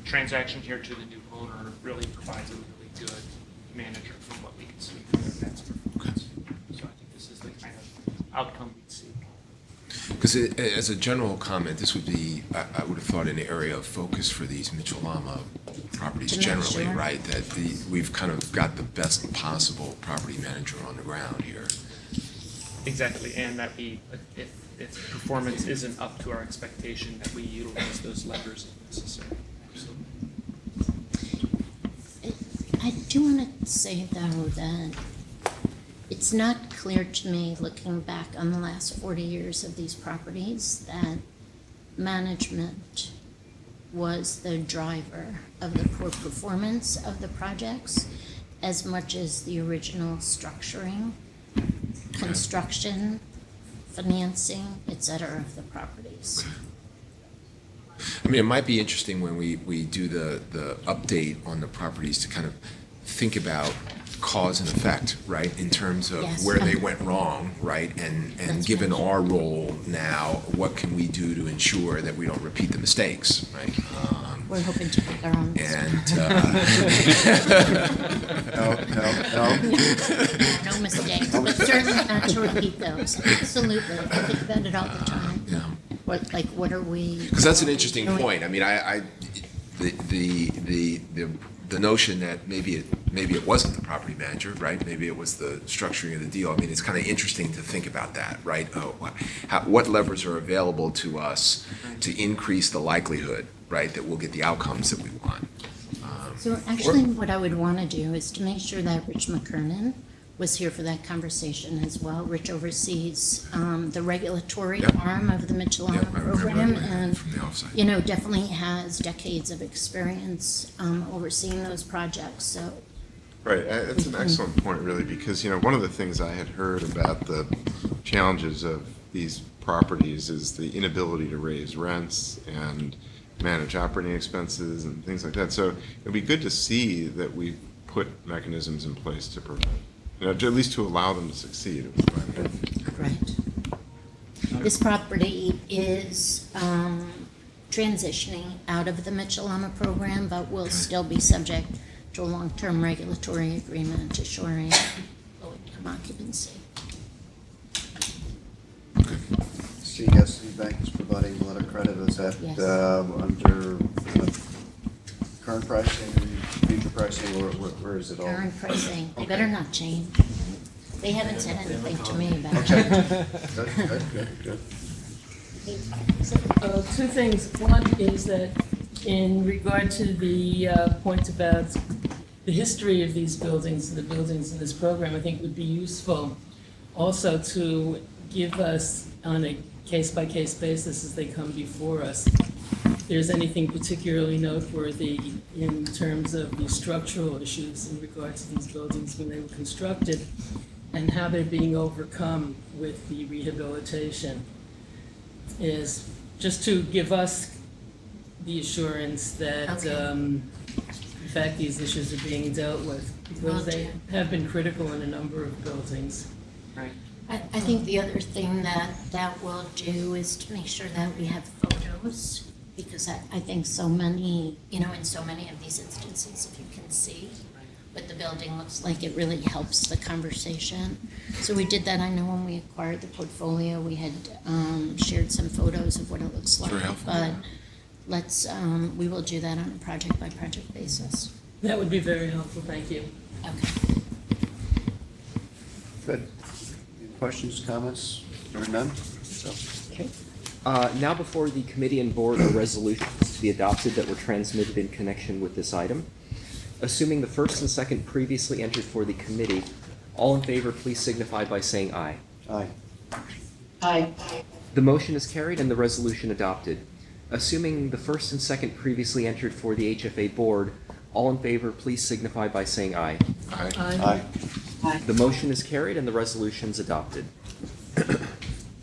transaction here to the new owner really provides a really good manager from what we can see from their past performance. So I think this is the kind of outcome we'd see. Because as a general comment, this would be, I would have thought, an area of focus for these Mitchell-Lama properties To make generally, sure. right? That we've kind of got the best possible property manager on the ground here. Exactly, and that if performance isn't up to our expectation, that we utilize those levers if necessary. Absolutely. I do want to say though that it's not clear to me, looking back on the last 40 years of these properties, that management was the driver of the poor performance of the projects as much as the original structuring, construction, financing, et cetera, of the properties. I mean, it might be interesting when we do the update on the properties to kind of think about cause and effect, right, in terms of Yes. where they went wrong, right, and That's given right. our role now, what can we do to ensure that we don't repeat the mistakes, right? We're hoping to make our own. And No mistakes, but certainly not to repeat those. Absolutely. I think about it all the time. yeah. What are we? Because that's an interesting doing? point. I mean, the notion that maybe it wasn't the property manager, right? Maybe it was the structuring of the deal. I mean, it's kind of interesting to think about that, right? What levers are available to us to increase the likelihood, right, that we'll get the outcomes that we want? So actually, what I would want to do is to make sure that Rich McKernan was here for that conversation as well. Rich oversees the regulatory Yep. arm of the Mitchell-Lama Yep, I remember program, that and from the offsite. definitely has decades of experience overseeing those projects. So Right, that's an excellent point, really, because, one of the things I had heard about the challenges of these properties is the inability to raise rents and manage operating expenses and things like that. So it'd be good to see that we put mechanisms in place to prevent, at least to allow them to succeed. right. This property is transitioning out of the Mitchell-Lama program, but will still be subject to a long-term regulatory agreement assuring low-income occupancy. CSC Bank is providing a letter of credit. Is that Yes. under current pricing, future pricing, or where is it all? Current pricing, they better not change. They haven't said anything to me about Okay. it. Good. Two things. One is that in regard to the point about the history of these buildings, the buildings in this program, I think it would be useful also to give us on a case-by-case basis as they come before us, if there's anything particularly noteworthy in terms of the structural issues in regard to these buildings when they were constructed and how they're being overcome with the rehabilitation, is just to give us the assurance that, Okay. in fact, these issues are being dealt with, because they have been critical in a number of buildings. Right. I think the other thing that we'll do is to make sure that we have photos, because I think so many, in so many of these instances, if you can see what the building looks like, it really helps the conversation. So we did that, I know when we acquired the portfolio, we had shared some photos of what it looks like. Very helpful. But we will do that on a project-by-project basis. That would be very helpful, thank you. Okay. Good. Any questions, comments, or none? So, Okay. Now before the committee and board are resolutions to be adopted that were transmitted in connection with this item. Assuming the first and second previously entered for the committee, all in favor, please signify by saying aye. aye. Aye. The motion is carried and the resolution adopted. Assuming the first and second previously entered for the HFA board, all in favor, please signify by saying aye. Aye. The motion is carried and the resolution is adopted.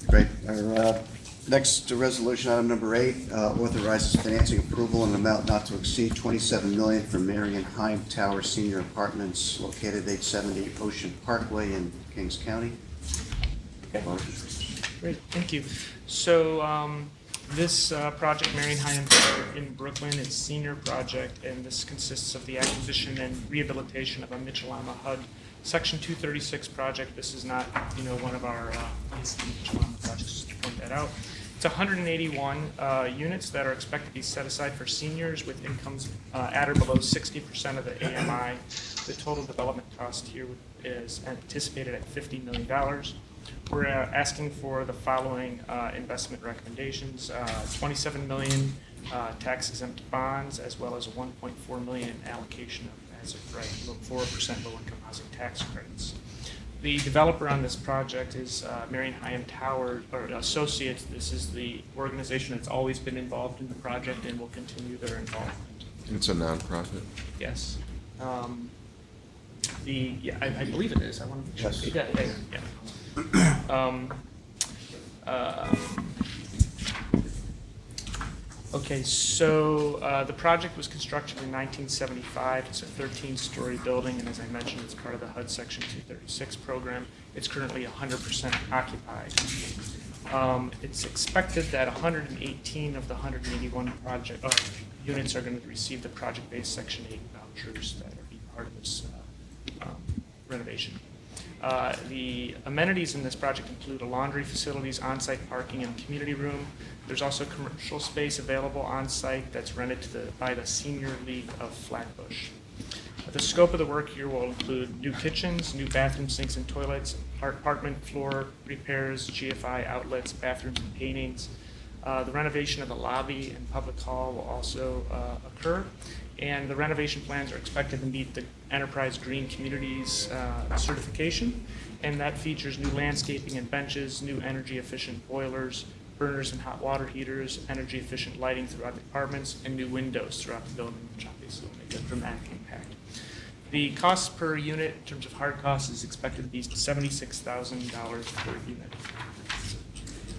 Great. Our next resolution, item number 8, authorizes financing approval in an amount not to exceed $27 million for Marion Heim Tower Senior Apartments located at 870 Ocean Parkway in Kings County. Great, thank you. So this project, Marion Heim Tower in Brooklyn, is a senior project, and this consists of the acquisition and rehabilitation of a Mitchell-Lama HUD Section 236 project. This is not, one of our Mitchell-Lama projects, just to point that out. It's 181 units that are expected to be set aside for seniors with incomes at or below 60% of the AMI. The total development cost here is anticipated at $50 million. We're asking for the following investment recommendations: $27 million tax-exempt bonds, as well as a $1.4 million allocation of, as of right, 4% low-income housing tax credits. The developer on this project is Marion Heim Tower or Associates. This is the organization that's always been involved in the project and will continue their involvement. It's a nonprofit. Yes. I believe it is. I want to check. Yes. Yeah. Okay, so the project was constructed in 1975. It's a 13-story building, and as I mentioned, it's part of the HUD Section 236 program. It's currently 100% occupied. It's expected that 118 of the 181 units are going to receive the project-based Section 8 vouchers that are be part of this renovation. The amenities in this project include a laundry facilities, on-site parking, and community room. There's also commercial space available on-site that's rented by the Senior League of Flatbush. The scope of the work here will include new kitchens, new bathroom sinks and toilets, apartment floor repairs, GFI outlets, bathrooms and paintings. The renovation of the lobby and public hall will also occur. And the renovation plans are expected to meet the Enterprise Green Communities certification, and that features new landscaping and benches, new energy-efficient boilers, burners and hot water heaters, energy-efficient lighting throughout the apartments, and new windows throughout the building, which obviously will make a dramatic impact. The cost per unit, in terms of hard costs, is expected to be $76,000 per unit.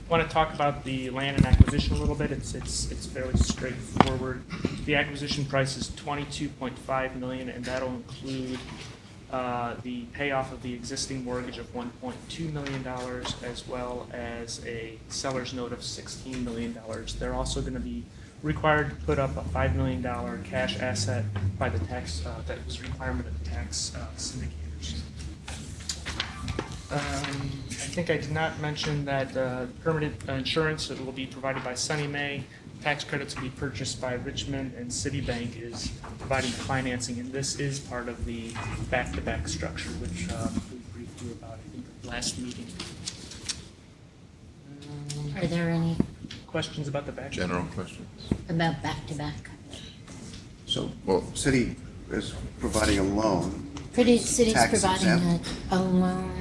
I want to talk about the land and acquisition a little bit. It's fairly straightforward. The acquisition price is $22.5 million, and that'll include the payoff of the existing mortgage of $1.2 million, as well as a seller's note of $16 million. They're also going to be required to put up a $5 million cash asset by the tax, that was a requirement of the tax syndicators. I think I did not mention that permanent insurance that will be provided by SONYMA. Tax credits will be purchased by Richmond, and Citibank is providing the financing, and this is part of the back-to-back structure, which we briefed you about, I think, last meeting. Are there any Questions about the back? General questions? about back-to-back? So, Well- city is providing a loan, City's Tax providing exempt? a loan,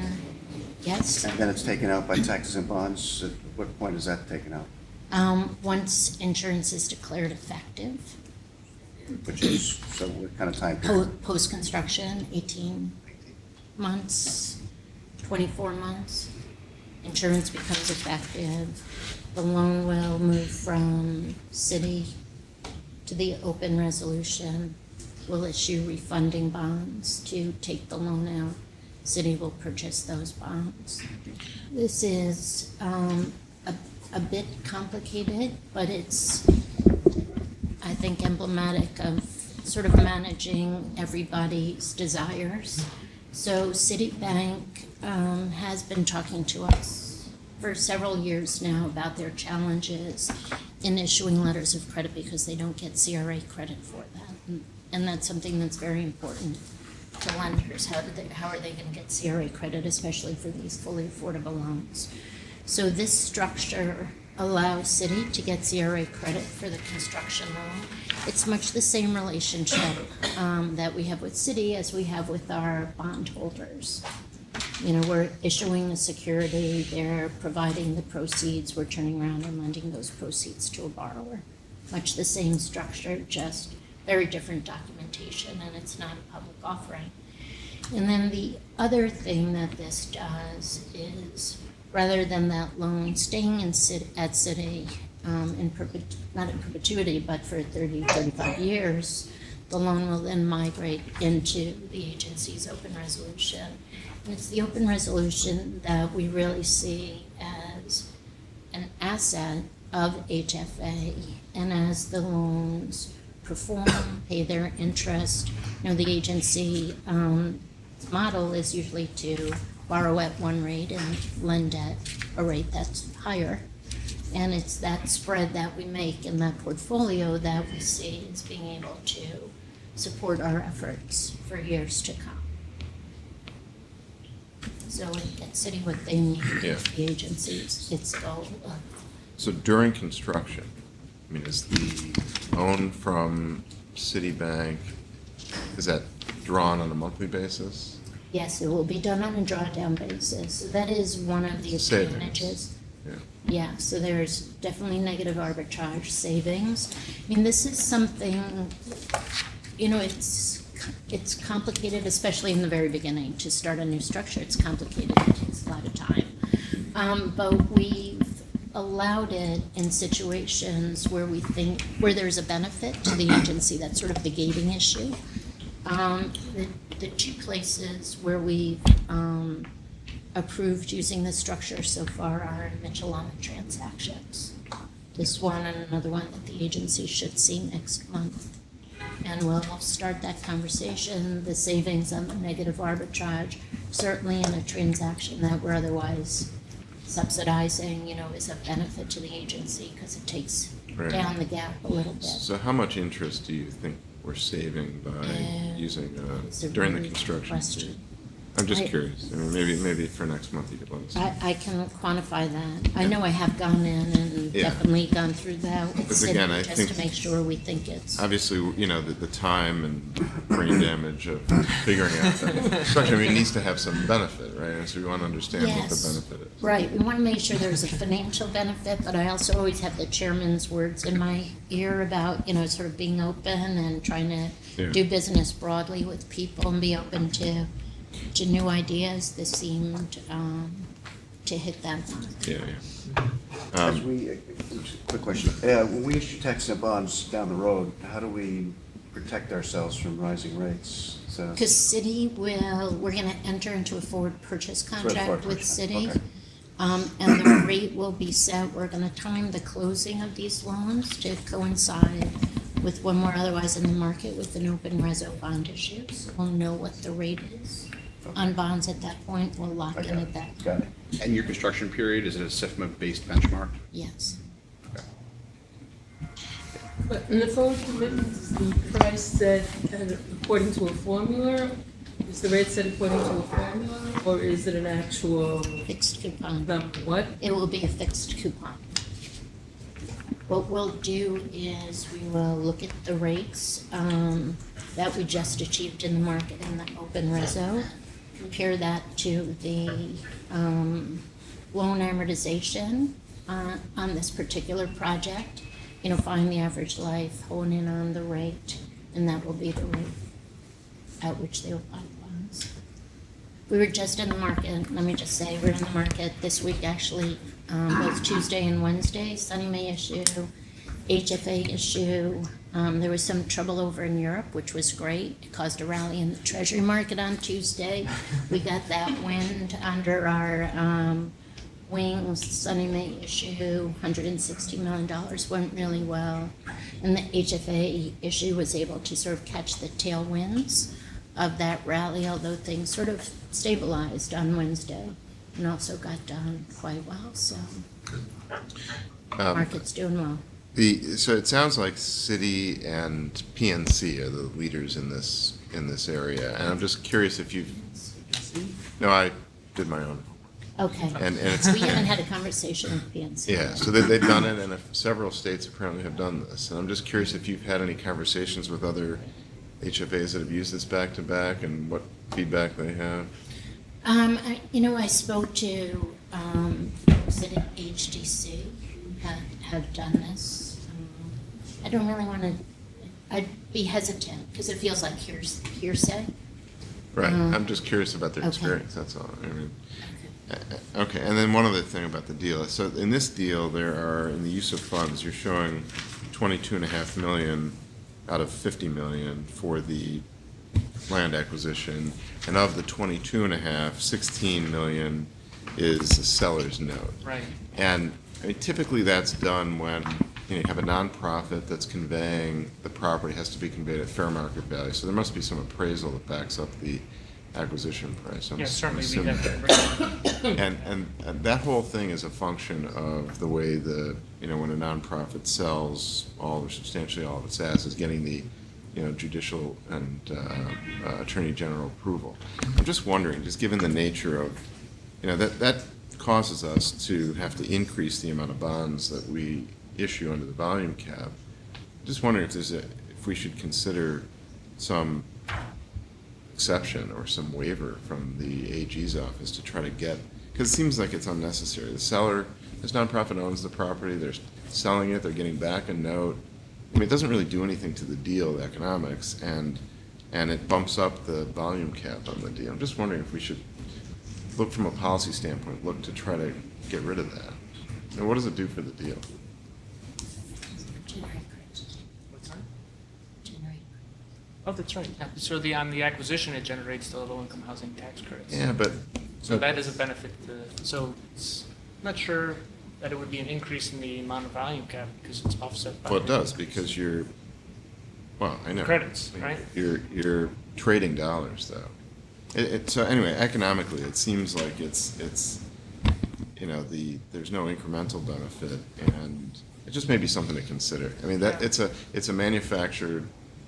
yes. and then it's taken out by taxes and bonds. At what point is that taken out? Once insurance is declared effective, Which is, so what kind of time period? post-construction, 18 months, 24 months, insurance becomes effective. The loan will move from city to the open resolution. We'll issue refunding bonds to take the loan out. City will purchase those bonds. This is a bit complicated, but it's, I think, emblematic of sort of managing everybody's desires. So Citibank has been talking to us for several years now about their challenges in issuing letters of credit because they don't get CRA credit for that. And that's something that's very important to lenders. How are they going to get CRA credit, especially for these fully affordable loans? So this structure allows City to get CRA credit for the construction loan. It's much the same relationship that we have with City as we have with our bondholders. You know, we're issuing the security, they're providing the proceeds, we're turning around and lending those proceeds to a borrower. Much the same structure, just very different documentation, and it's not a public offering. And then the other thing that this does is, rather than that loan staying at City not in perpetuity, but for 30, 35 years, the loan will then migrate into the agency's open resolution. And it's the open resolution that we really see as an asset of HFA, and as the loans perform, pay their interest. You know, the agency model is usually to borrow at one rate and lend at a rate that's higher. And it's that spread that we make in that portfolio that we see as being able to support our efforts for years to come. So it gets City what they need, Yeah. the agencies, its goal of. So during construction, I mean, is the loan from Citibank, is that drawn on a monthly basis? Yes, it will be done on a drawdown basis. That is one of the Savings. advantages. Yeah. Yeah, so there's definitely negative arbitrage savings. I mean, this is something, you know, it's complicated, especially in the very beginning. To start a new structure, it's complicated, it takes a lot of time. But we've allowed it in situations where we think, where there's a benefit to the agency. That's sort of the gating issue. The two places where we've approved using this structure so far are Mitchell-Lama transactions. This one and another one that the agency should see next month. And we'll start that conversation, the savings on the negative arbitrage, certainly in a transaction that we're otherwise subsidizing, you know, is a benefit to the agency because it takes Right. down the gap a little bit. So how much interest do you think we're saving by using, It's a during the really good construction? question. I'm just I- curious. I mean, maybe for next month you could let us know. I can quantify that. I know I have gone in and Yeah. definitely gone through that with Because City, again, I just think- to make sure we think it's. Obviously, you know, the time and brain damage of figuring out that structure, I mean, it needs to have some benefit, right? And so we want to understand what the Yes. benefit is. Right, we want to make sure there's a financial benefit, but I also always have the chairman's words in my ear about, you know, sort of being open and trying to Yeah. do business broadly with people and be open to new ideas. This seemed to hit that mark. Yeah, As quick question. When we issue tax and bonds down the road, how do we protect ourselves from rising rates? So- Because City we're going to enter into a forward purchase contract forward with purchase, City. okay. And the rate will be set, we're going to time the closing of these loans to coincide with when we're otherwise in the market with an open reso bond issue. So we'll know what the rate is. on bonds at that point, we'll lock in at that. Got it. And your construction period, is it a SIFMA-based benchmark? Yes. But in the forward commitment, is the price set according to a formula? Is the rate set according to a formula, or is it an actual Fixed coupon. number? What? It will be a fixed coupon. What we'll do is we will look at the rates that we just achieved in the market in the open reso, compare that to the loan amortization on this particular project, find the average life, hone in on the rate, and that will be the rate at which they will buy bonds. We were just in the market, let me just say, we're in the market this week, actually, both Tuesday and Wednesday, SONYMA issue, HFA issue. There was some trouble over in Europe, which was great. It caused a rally in the treasury market on Tuesday. We got that wind under our wings. SONYMA issue, $160 million, went really well. And the HFA issue was able to sort of catch the tailwinds of that rally, although things sort of stabilized on Wednesday and also got done quite well, so market's doing well. So it sounds like Citi and PNC are the leaders in this area, and I'm just curious if you've. No, I did my own. Okay. And it's. We haven't had a conversation with PNC. Yeah, so they've done it, and several states apparently have done this. And I'm just curious if you've had any conversations with other HFAs that have used this back-to-back and what feedback they have. I spoke to folks at HDC that have done this. I don't really want to, I'd be hesitant because it feels like hearsay. Right, I'm just curious about their Okay. experience, that's all. I mean, okay, and then one other thing about the deal. So in this deal, there are, in the use of funds, you're showing $22.5 million out of $50 million for the land acquisition, and of the 22.5, $16 million is a seller's note. Right. And I mean, typically that's done when you have a nonprofit that's conveying the property, has to be conveyed at fair market value. So there must be some appraisal that backs up the acquisition price. Yeah, certainly we assuming. have that. And that whole thing is a function of the way when a nonprofit sells all or substantially all of its assets, getting the judicial and attorney general approval. I'm just wondering, just given the nature of, that causes us to have to increase the amount of bonds that we issue under the volume cap. Just wondering if we should consider some exception or some waiver from the AG's office to try to get, because it seems like it's unnecessary. The seller, this nonprofit owns the property, they're selling it, they're getting back a note. I mean, it doesn't really do anything to the deal, the economics, and it bumps up the volume cap on the deal. I'm just wondering if we should look from a policy standpoint, look to try to get rid of that. And what does it do for the deal? What's that? Oh, that's right. Yeah. So on the acquisition, it generates the low-income housing tax credits. Yeah, but. So that is a benefit I'm not sure that it would be an increase in the amount of volume cap because it's offset by. Well, it does, because I know. Credits, right? You're trading dollars, though. So anyway, economically, it seems like there's no incremental benefit, and it just may be something to consider. I mean, it's a manufactured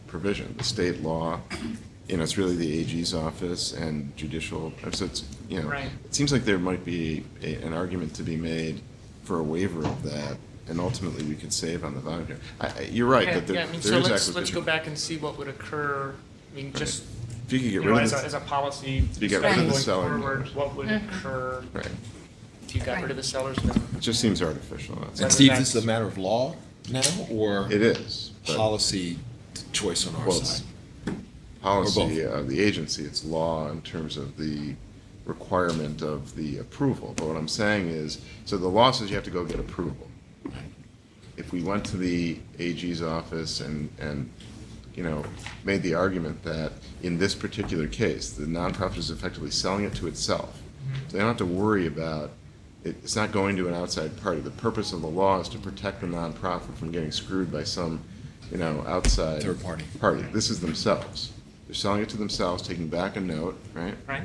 provision, the state law. It's really the AG's office and judicial. So it's Right. It seems like there might be an argument to be made for a waiver of that, and ultimately we could save on the volume here. You're right that there is so acquisition. let's go back and see what would occur. I mean, just if you could get rid of as a policy. you get rid of the going seller. forward, what would occur Right. if you got rid of the sellers note? It just seems artificial. That's And all. Steve, this is a matter of law now, or It is. but- policy choice on our Well, it's side? policy of the agency, it's law in terms of the requirement of the approval. But what I'm saying is, so the law says you have to go get approval. If we went to the AG's office and made the argument that in this particular case, the nonprofit is effectively selling it to itself. So they don't have to worry about it's not going to an outside party. The purpose of the law is to protect the nonprofit from getting screwed by some, outside Third party. This is themselves. They're selling it to themselves, taking back a note, right? Right.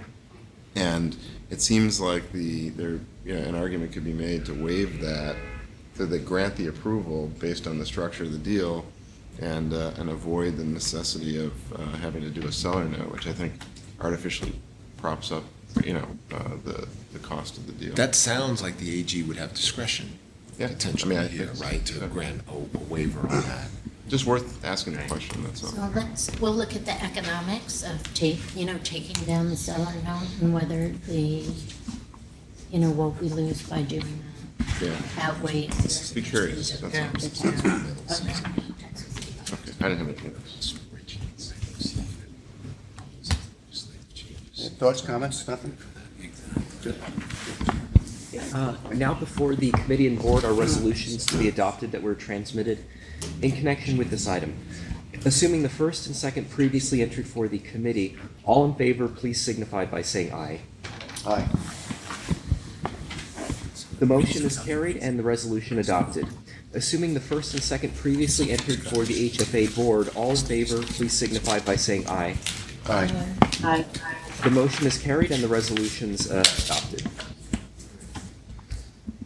And it seems like an argument could be made to waive that, so they grant the approval based on the structure of the deal, and avoid the necessity of having to do a seller note, which I think artificially props up, the cost of the deal. That sounds like the AG would have discretion, Yeah, potentially, I mean, I think right, to grant a waiver on that. just worth asking the question, that's all. So we'll look at the economics of taking down the seller note and whether what we lose by doing Yeah, that outweighs. be curious, that's all. Okay. Okay, I didn't have anything else. Thoughts, comments, nothing? Now before the committee and board are resolutions to be adopted that were transmitted in connection with this item. Assuming the first and second previously entered for the committee, all in favor, please signify by saying aye. Aye. The motion is carried and the resolution adopted. Assuming the first and second previously entered for the HFA board, all in favor, please signify by saying aye. Aye. Aye. The motion is carried and the resolution's adopted.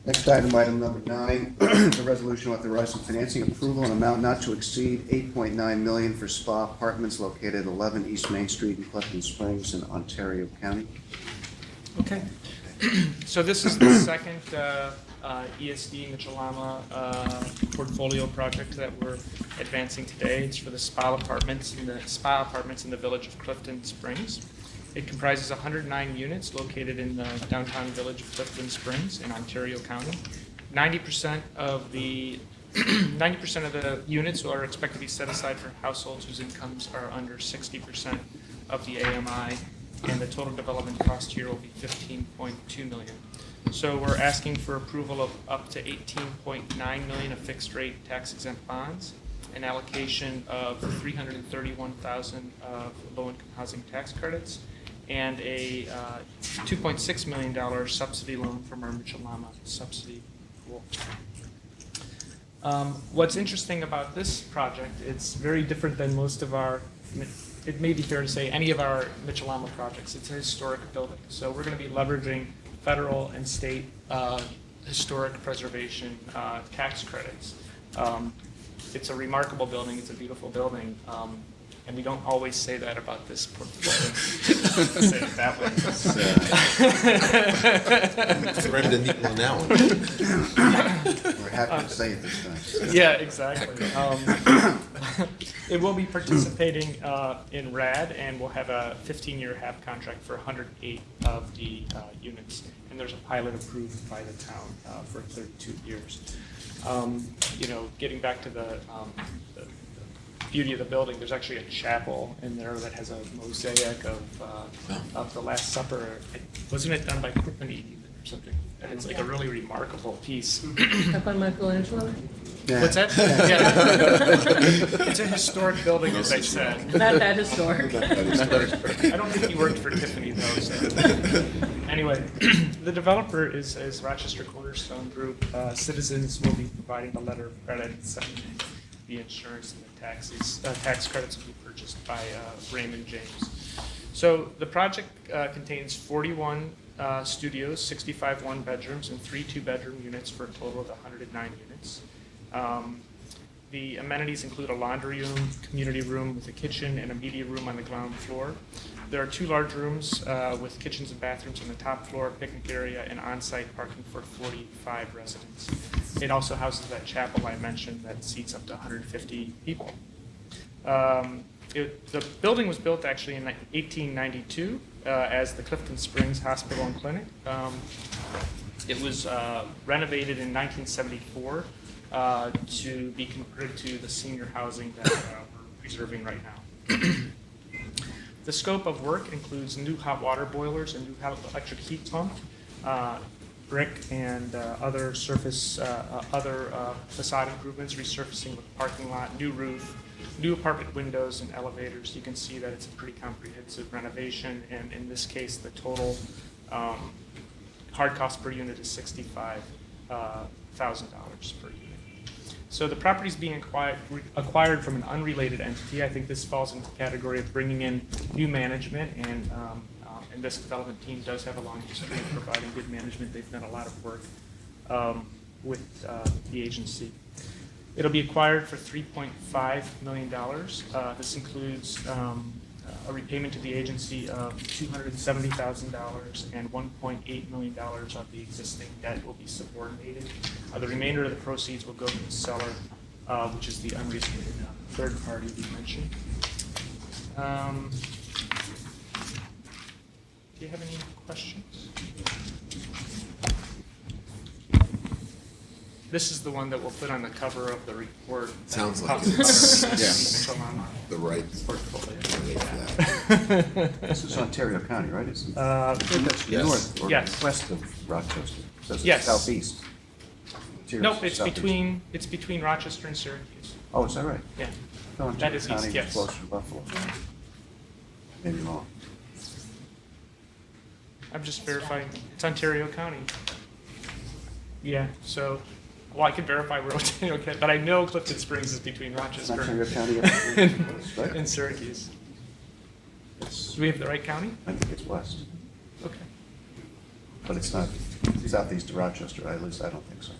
Next item, item number 9, the resolution authorizing financing approval in amount not to exceed $8.9 million for spa apartments located at 11 East Main Street in Clifton Springs in Ontario County. Okay. So this is the second ESD Mitchell-Lama portfolio project that we're advancing today. It's for the spa apartments in the village of Clifton Springs. It comprises 109 units located in the downtown village of Clifton Springs in Ontario County. 90% of the 90% of the units are expected to be set aside for households whose incomes are under 60% of the AMI, and the total development cost here will be $15.2 million. So we're asking for approval of up to $18.9 million of fixed-rate tax-exempt bonds, an allocation of $331,000 of low-income housing tax credits, and a $2.6 million subsidy loan from our Mitchell-Lama subsidy pool. What's interesting about this project, it's very different than most of our, it may be fair to say, any of our Mitchell-Lama projects. It's a historic building. So we're going to be leveraging federal and state historic preservation tax credits. It's a remarkable building. It's a beautiful building. And we don't always say that about this portfolio. Say it that way. Thread the needle on that one. We're happy to say it this time. Yeah, exactly. It will be participating in RAD, and we'll have a 15-year HAP contract for 108 of the units. And there's a pilot approved by the town for 32 years. Getting back to the beauty of the building, there's actually a chapel in there that has a mosaic of the Last Supper. Wasn't it done by Courtney or something? And it's like a really remarkable piece. Up on Michelangelo? Yeah. What's that? Yeah. It's a historic building, as I said. Not that historic. I don't think he worked for Tiffany, though. So. Anyway, the developer is Rochester Cornerstone Group. Citizens will be providing the letter of credit, and the insurance and the tax credits will be purchased by Raymond James. So the project contains 41 studios, 65 one-bedrooms, and 3 two-bedroom units for a total of 109 units. The amenities include a laundry room, community room with a kitchen, and a media room on the ground floor. There are 2 large rooms with kitchens and bathrooms on the top floor, picnic area, and on-site parking for 45 residents. It also houses that chapel I mentioned that seats up to 150 people. The building was built actually in 1892 as the Clifton Springs Hospital and Clinic. It was renovated in 1974 to be converted to the senior housing that we're preserving right now. The scope of work includes new hot water boilers, a new electric heat pump, brick and other facade improvements, resurfacing with parking lot, new roof, new apartment windows and elevators. You can see that it's a pretty comprehensive renovation, and in this case, the total hard cost per unit is $65,000 per unit. So the property is being acquired from an unrelated entity. I think this falls into the category of bringing in new management and and this development team does have a long history of providing good management. They've done a lot of work with the agency. It'll be acquired for $3.5 million. This includes a repayment to the agency of $270,000 and $1.8 million of the existing debt will be subordinated. The remainder of the proceeds will go to the seller, which is the unrestricted third party we mentioned. Do you have any questions? This is the one that we'll put on the cover of the report. Sounds like it's yeah. The right portfolio. This is Ontario County, right? It's Yes. north or Yes. west of Rochester. It says it's Yes. southeast. Ontario's Nope, it's southeast. between Rochester and Syracuse. Oh, is that right? Yeah. No, That Ontario is County east, was yes. closer to Buffalo. Maybe wrong. I'm just verifying. It's Ontario County. Yeah, so, well, I can verify where Ontario County, but I know Clifton Springs is between It's Rochester Ontario County, right? and Syracuse. It's- Do we have the right county? I think it's west, Okay. but it's not southeast of Rochester. At least I don't think so.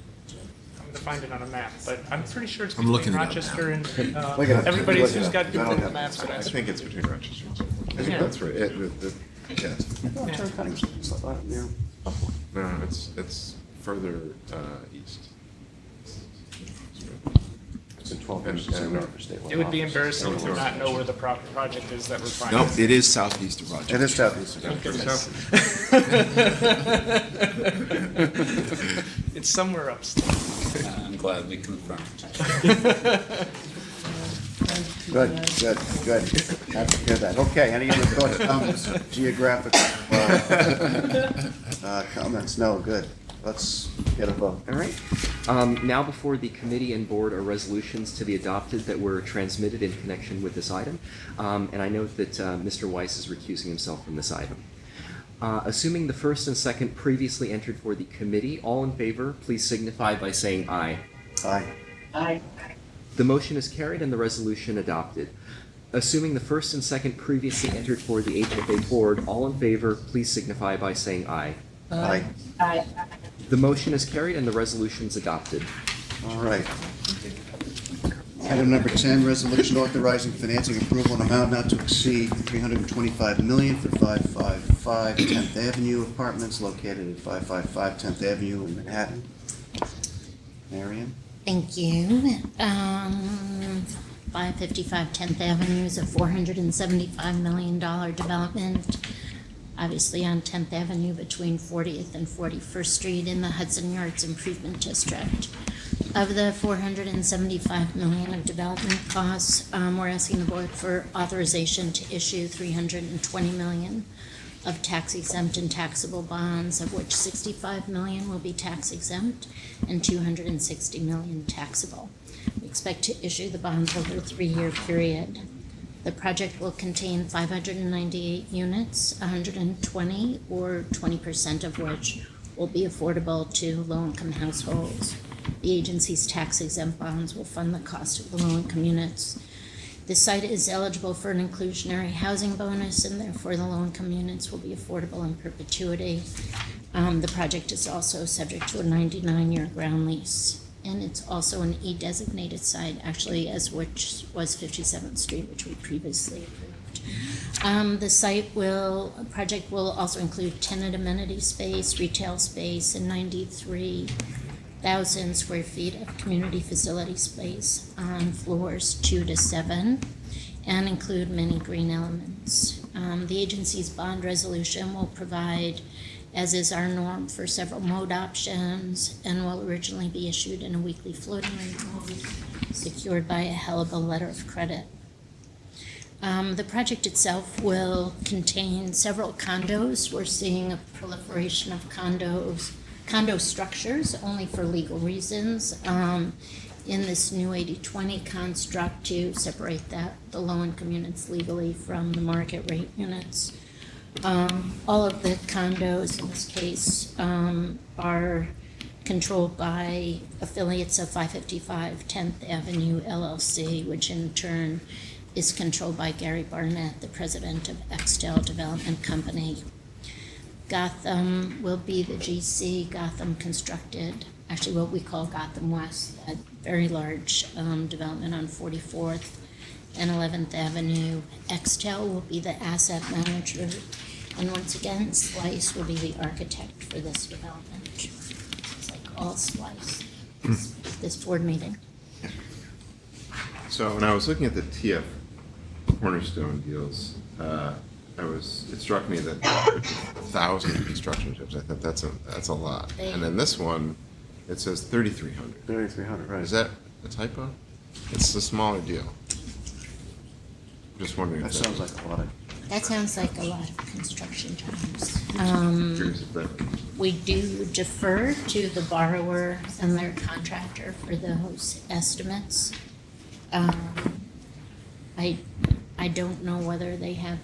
I'm gonna find it on a map, but I'm pretty sure it's I'm between looking it up Rochester and, Look it up. everybody Look it who's up. got I good don't Google have- Maps that I I think it's between Rochester and Suffolk. I think Yeah. that's right. Yes. Ontario County was near Buffalo. No, it's further east. It's in 12 years since I ran for statewide It would be office. embarrassing to not know where the project is that we're No, financing. it is southeast of Rochester. It is southeast of Thank Rochester. goodness. It's somewhere upstate. I'm glad we confirmed. Good. Happy to hear that. Okay, any other thoughts, comments, geographical comments? No, good. Let's get a vote. All right. Now before the committee and board are resolutions to be adopted that were transmitted in connection with this item. And I note that Mr. Weiss is recusing himself from this item. Assuming the first and second previously entered for the committee, all in favor, please signify by saying aye. Aye. Aye. The motion is carried and the resolution adopted. Assuming the first and second previously entered for the HFA board, all in favor, please signify by saying aye. Aye. Aye. The motion is carried and the resolution is adopted. All right. Item number 10, resolution authorizing financing approval in amount not to exceed $325 million for 555 10th Avenue apartments located at 555 10th Avenue in Manhattan. Marion? Thank you. 555 10th Avenue is a $475 million development, obviously on 10th Avenue between 40th and 41st Street in the Hudson Yards Improvement District. Of the $475 million of development costs, we're asking the board for authorization to issue $320 million of tax-exempt and taxable bonds, of which $65 million will be tax-exempt and $260 million taxable. We expect to issue the bonds over a 3-year period. The project will contain 598 units, 120 or 20% of which will be affordable to low-income households. The agency's tax-exempt bonds will fund the cost of the low-income units. The site is eligible for an inclusionary housing bonus, and therefore the low-income units will be affordable in perpetuity. The project is also subject to a 99-year ground lease, and it's also an E-designated site, actually, as which was 57th Street, which we previously approved. The project will also include tenant amenity space, retail space, and 93,000 square feet of community facility space on floors 2 to 7, and include many green elements. The agency's bond resolution will provide, as is our norm, for several mode options, and will originally be issued in a weekly floating rate mode, secured by a HELIBA letter of credit. The project itself will contain several condos. We're seeing a proliferation of condo structures, only for legal reasons, in this new 80-20 construct to separate the low-income units legally from the market rate units. All of the condos in this case are controlled by affiliates of 555 10th Avenue LLC, which in turn is controlled by Gary Barnett, the president of Extel Development Company. Gotham will be the GC. Gotham constructed, actually what we call Gotham West, that very large development on 44th and 11th Avenue. Extel will be the asset manager. And once again, Slice will be the architect for this development. It's like all Slice, this board meeting. So when I was looking at the TF Cornerstone deals, it struck me that 1,000 construction jobs. I thought that's a lot. And then this one, it says 3,300. 3,300, right. Is that a typo? It's a smaller deal. Just wondering if That sounds like a lot of, That sounds like a lot of construction jobs. curious if that. We do defer to the borrower and their contractor for those estimates. I don't know whether they have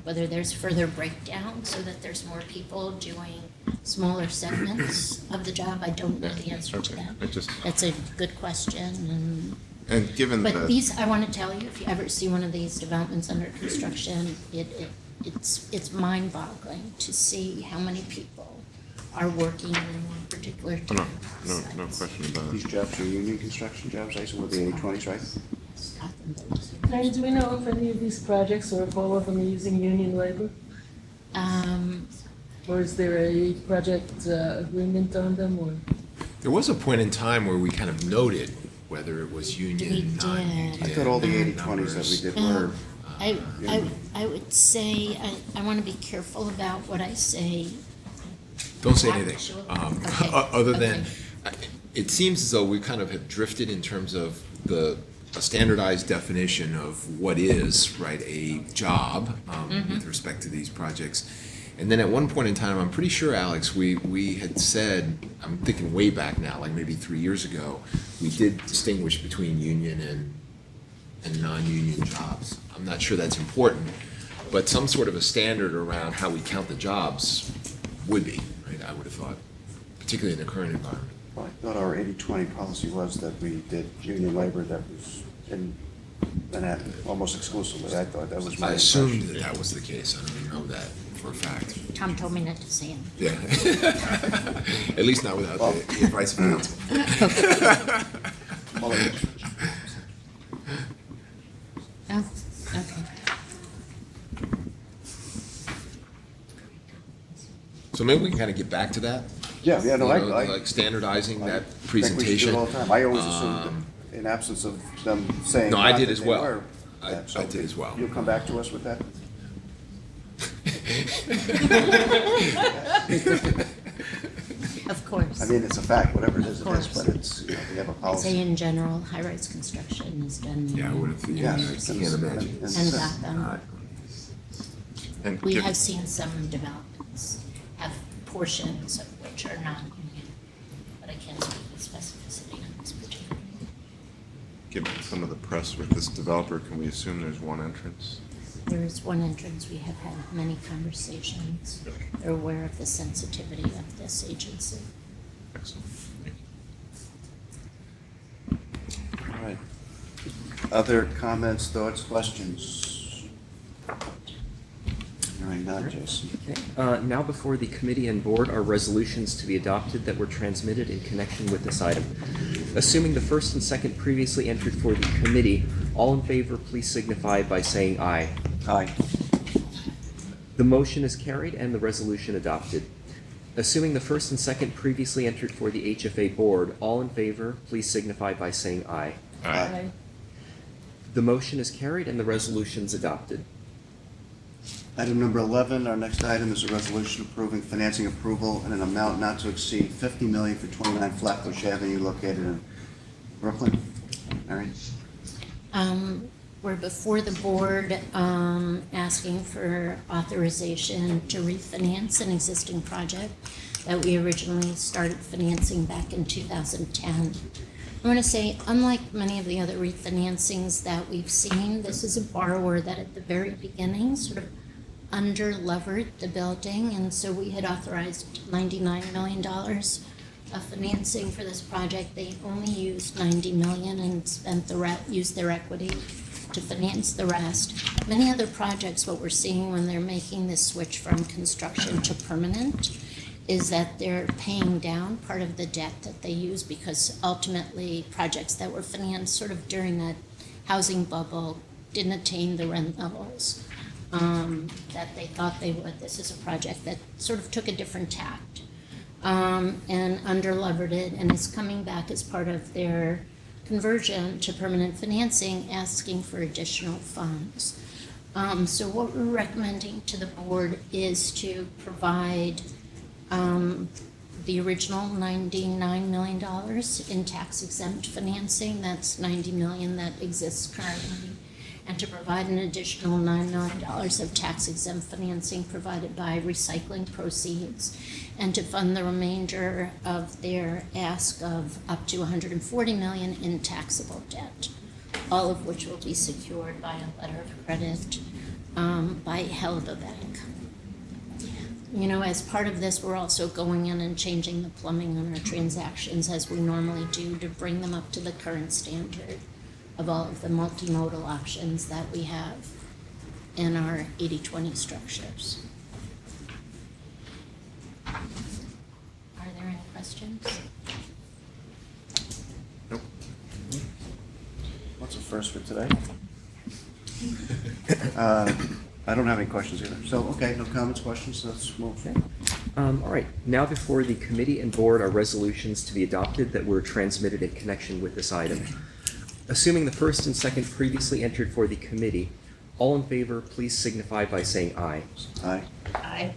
whether there's further breakdown so that there's more people doing smaller segments of the job. I don't know the answer to that. That's a good question, And given but the. these, I want to tell you, if you ever see one of these developments under construction, it's mind-boggling to see how many people are working in one particular Oh, type no of sites. question about these it. jobs are union construction jobs, I assume with the 80/20s, right? Mary, do we know if any of these projects or if all of them are using union labor? Or is there a project agreement on them, or? There was a point in time where we kind of noted whether it was We union, did. non-union. I thought all the 80/20s that we did were, I would say, I want to be careful about what I say. Don't say anything. Okay, Other than, okay. it seems as though we kind of have drifted in terms of a standardized definition of what is, right, a job with respect to these projects. And then at one point in time, I'm pretty sure, Alex, we had said, I'm thinking way back now, like maybe 3 years ago, we did distinguish between union and non-union jobs. I'm not sure that's important, but some sort of a standard around how we count the jobs would be, right, I would have thought, particularly in the current environment. well, I thought our 80/20 policy was that we did union labor that was in Manhattan, almost exclusively. I thought that was my I assumed impression. that that was the case. I don't even know that for a fact. Tom told me not to say it. Yeah. At least not without the advice of counsel. Well, it- Oh, okay. So maybe we can kind of get back to that. Yeah, no, You know, I. like standardizing that think we should do presentation. it all the time. I always assumed that in absence of them saying. No, I not did that as they well. were I that. So did as well. You'll come back to us with that? Of course. I mean, it's a fact, whatever it is, Of it is, course. but it's, we have a I'd policy. say in general, high-rise construction is done. Yeah, I would have, yeah, I Yes, can't imagine. And Gotham. And We given- have seen some developments have portions of which are non-union, but I can't speak with specificity on this particular. Given some of the press with this developer, can we assume there's one entrance? There is one entrance, we have had many conversations. They're aware of the sensitivity of this agency. Excellent. All right. Other comments, thoughts, questions? Hearing none, Jason. Now before the committee and board are resolutions to be adopted that were transmitted in connection with this item. Assuming the first and second previously entered for the committee, all in favor, please signify by saying aye. Aye. The motion is carried and the resolution adopted. Assuming the first and second previously entered for the HFA board, all in favor, please signify by saying aye. Aye. The motion is carried and the resolution's adopted. Item number 11, our next item is a resolution approving financing approval in an amount not to exceed $50 million for 29 Flatbush Avenue located in Brooklyn. Mary? We're before the board, asking for authorization to refinance an existing project that we originally started financing back in 2010. I want to say, unlike many of the other refinancings that we've seen, this is a borrower that at the very beginning sort of under-levered the building, and so we had authorized $99 million of financing for this project. They only used $90 million and spent used their equity to finance the rest. Many other projects, what we're seeing when they're making this switch from construction to permanent is that they're paying down part of the debt that they use, because ultimately projects that were financed sort of during that housing bubble didn't attain the rent levels that they thought they would. This is a project that sort of took a different tact and under-levered it, and is coming back as part of their conversion to permanent financing, asking for additional funds. So what we're recommending to the board is to provide the original $99 million in tax-exempt financing. That's $90 million that exists currently, and to provide an additional $9 million of tax-exempt financing provided by recycling proceeds, and to fund the remainder of their ask of up to $140 million in taxable debt, all of which will be secured by a letter of credit by Helba Bank. You know, as part of this, we're also going in and changing the plumbing on our transactions as we normally do to bring them up to the current standard of all of the multimodal options that we have in our 80-20 structures. Are there any questions? Nope. What's the first for today? I don't have any questions either. So, okay, no comments, questions, let's move. All right, now before the committee and board are resolutions to be adopted that were transmitted in connection with this item. Assuming the first and second previously entered for the committee, all in favor, please signify by saying aye. Aye. Aye.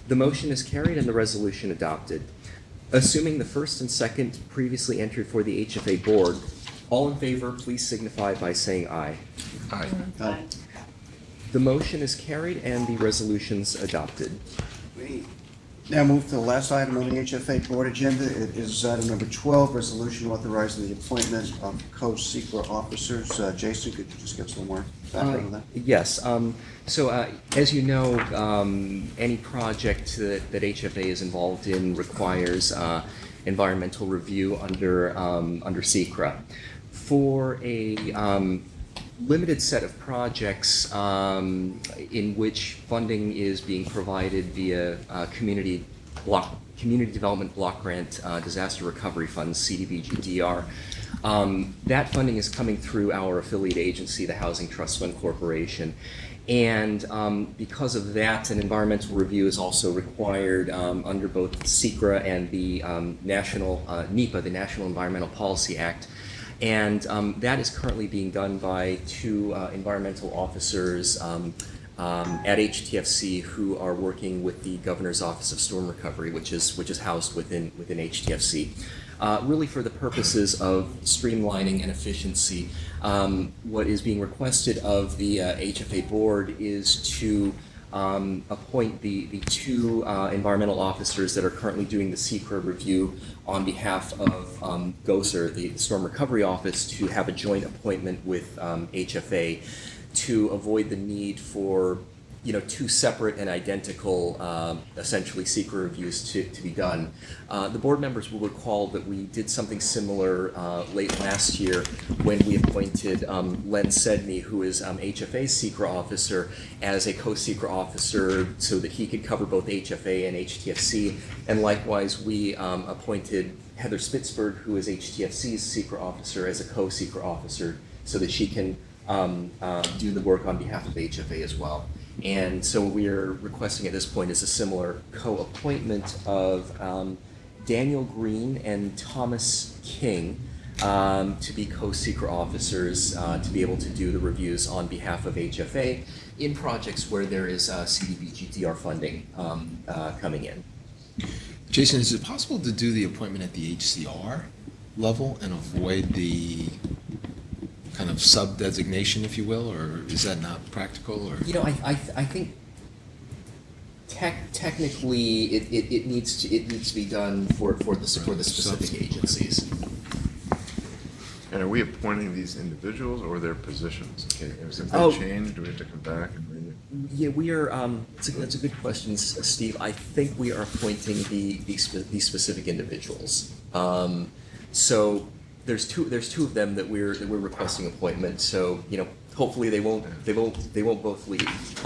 The motion is carried and the resolution adopted. Assuming the first and second previously entered for the HFA board, all in favor, please signify by saying aye. Aye. Aye. The motion is carried and the resolution's adopted. We now move to the last item on the HFA board agenda. It is item number 12, resolution authorizing the appointment of co-secret officers. Jason, could you just give us a little more background on that? Yes. As you know, any project that HFA is involved in requires environmental review under SECRA. For a limited set of projects in which funding is being provided via Community Development Block Grant Disaster Recovery Funds, CDBG-DR. That funding is coming through our affiliate agency, the Housing Trust Fund Corporation. And because of that, an environmental review is also required under both SECRA and the national NEPA, the National Environmental Policy Act. And that is currently being done by two environmental officers at HTFC who are working with the Governor's Office of Storm Recovery, which is housed within HTFC. Really for the purposes of streamlining and efficiency. What is being requested of the HFA board is to appoint the two environmental officers that are currently doing the SECRA review on behalf of GOSER, the Storm Recovery Office, to have a joint appointment with HFA to avoid the need for two separate and identical, essentially SECRA reviews to be done. The board members will recall that we did something similar late last year when we appointed Len Sedney, who is HFA's SECRA officer, as a co-SECRA officer so that he could cover both HFA and HTFC. And likewise, we appointed Heather Spitzberg, who is HTFC's SECRA officer, as a co-SECRA officer so that she can do the work on behalf of HFA as well. And so what we are requesting at this point is a similar co-appointment of Daniel Green and Thomas King to be co-SECRA officers to be able to do the reviews on behalf of HFA in projects where there is CDBG-DR funding coming in. Jason, is it possible to do the appointment at the HCR level and avoid the kind of sub-designation, if you will, or is that not practical? Or I think technically it needs to be done for the specific agencies. And are we appointing these individuals or their positions? Okay, if Oh. they change, do we have to come back and read it? Yeah, we are. That's a good question, Steve. I think we are appointing these specific individuals. So there's two of them that we're requesting appointment. So hopefully they won't both leave.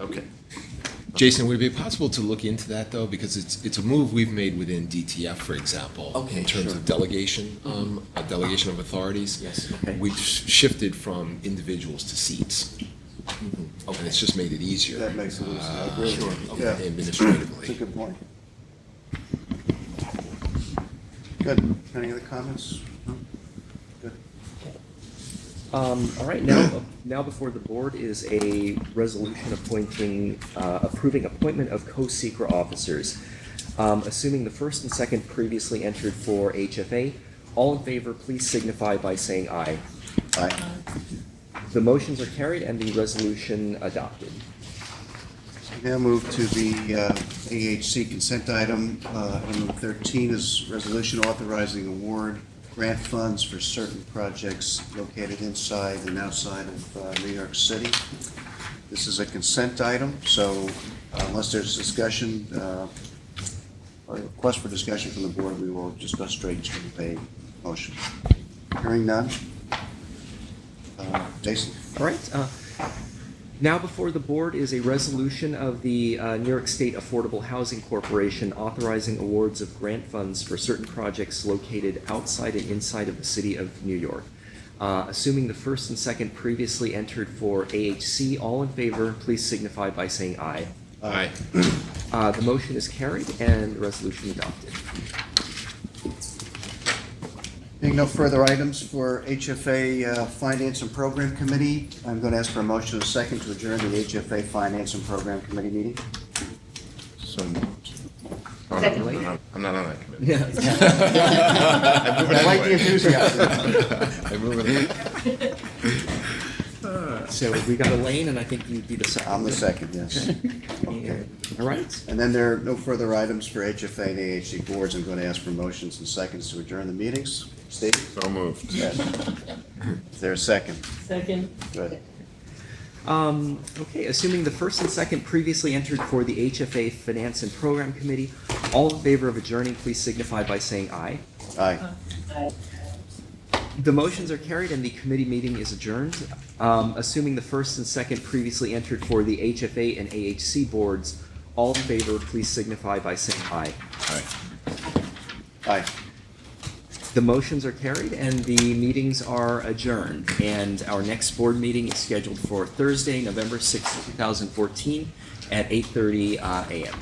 Okay. Jason, would it be possible to look into that, though? Because it's a move we've made within DTF, for example. Okay, in terms sure. of delegation, a delegation of authorities. Yes, okay. We've shifted from individuals to seats. And it's just made it easier. That makes it easier, I agree. Sure. Yeah. Administratively. That's a good point. Good. Any other comments? No? Good. All right, now before the board is a resolution approving appointment of co-secret officers. Assuming the first and second previously entered for HFA, all in favor, please signify by saying aye. Aye. The motions are carried and the resolution adopted. Now move to the AHC consent item. Item number 13 is resolution authorizing award grant funds for certain projects located inside and outside of New York City. This is a consent item, so unless there's discussion or a request for discussion from the board, we will just go straight to a motion. Hearing none. Jason? All right. Now before the board is a resolution of the New York State Affordable Housing Corporation authorizing awards of grant funds for certain projects located outside and inside of the city of New York. Assuming the first and second previously entered for AHC, all in favor, please signify by saying aye. Aye. The motion is carried and the resolution adopted. Being no further items for HFA Finance and Program Committee, I'm going to ask for a motion and a second to adjourn the HFA Finance and Program Committee meeting. So moved. Oh, Second. no, I'm not on that committee. Yeah. I move it I like the anyway. enthusiasm. I move it. So we got Elaine, and I think you'd be the second. I'm the second, yes. All right. And then there are no further items for HFA and AHC boards. I'm going to ask for motions and seconds to adjourn the meetings. Steve? So moved. Yes. Is there a second? Second. Good. Okay, assuming the first and second previously entered for the HFA Finance and Program Committee, all in favor of adjourning, please signify by saying aye. Aye. The motions are carried and the committee meeting is adjourned. Assuming the first and second previously entered for the HFA and AHC boards, all in favor, please signify by saying aye. Aye. Aye. The motions are carried and the meetings are adjourned. And our next board meeting is scheduled for Thursday, November 6th, 2014 at 8:30 a.m.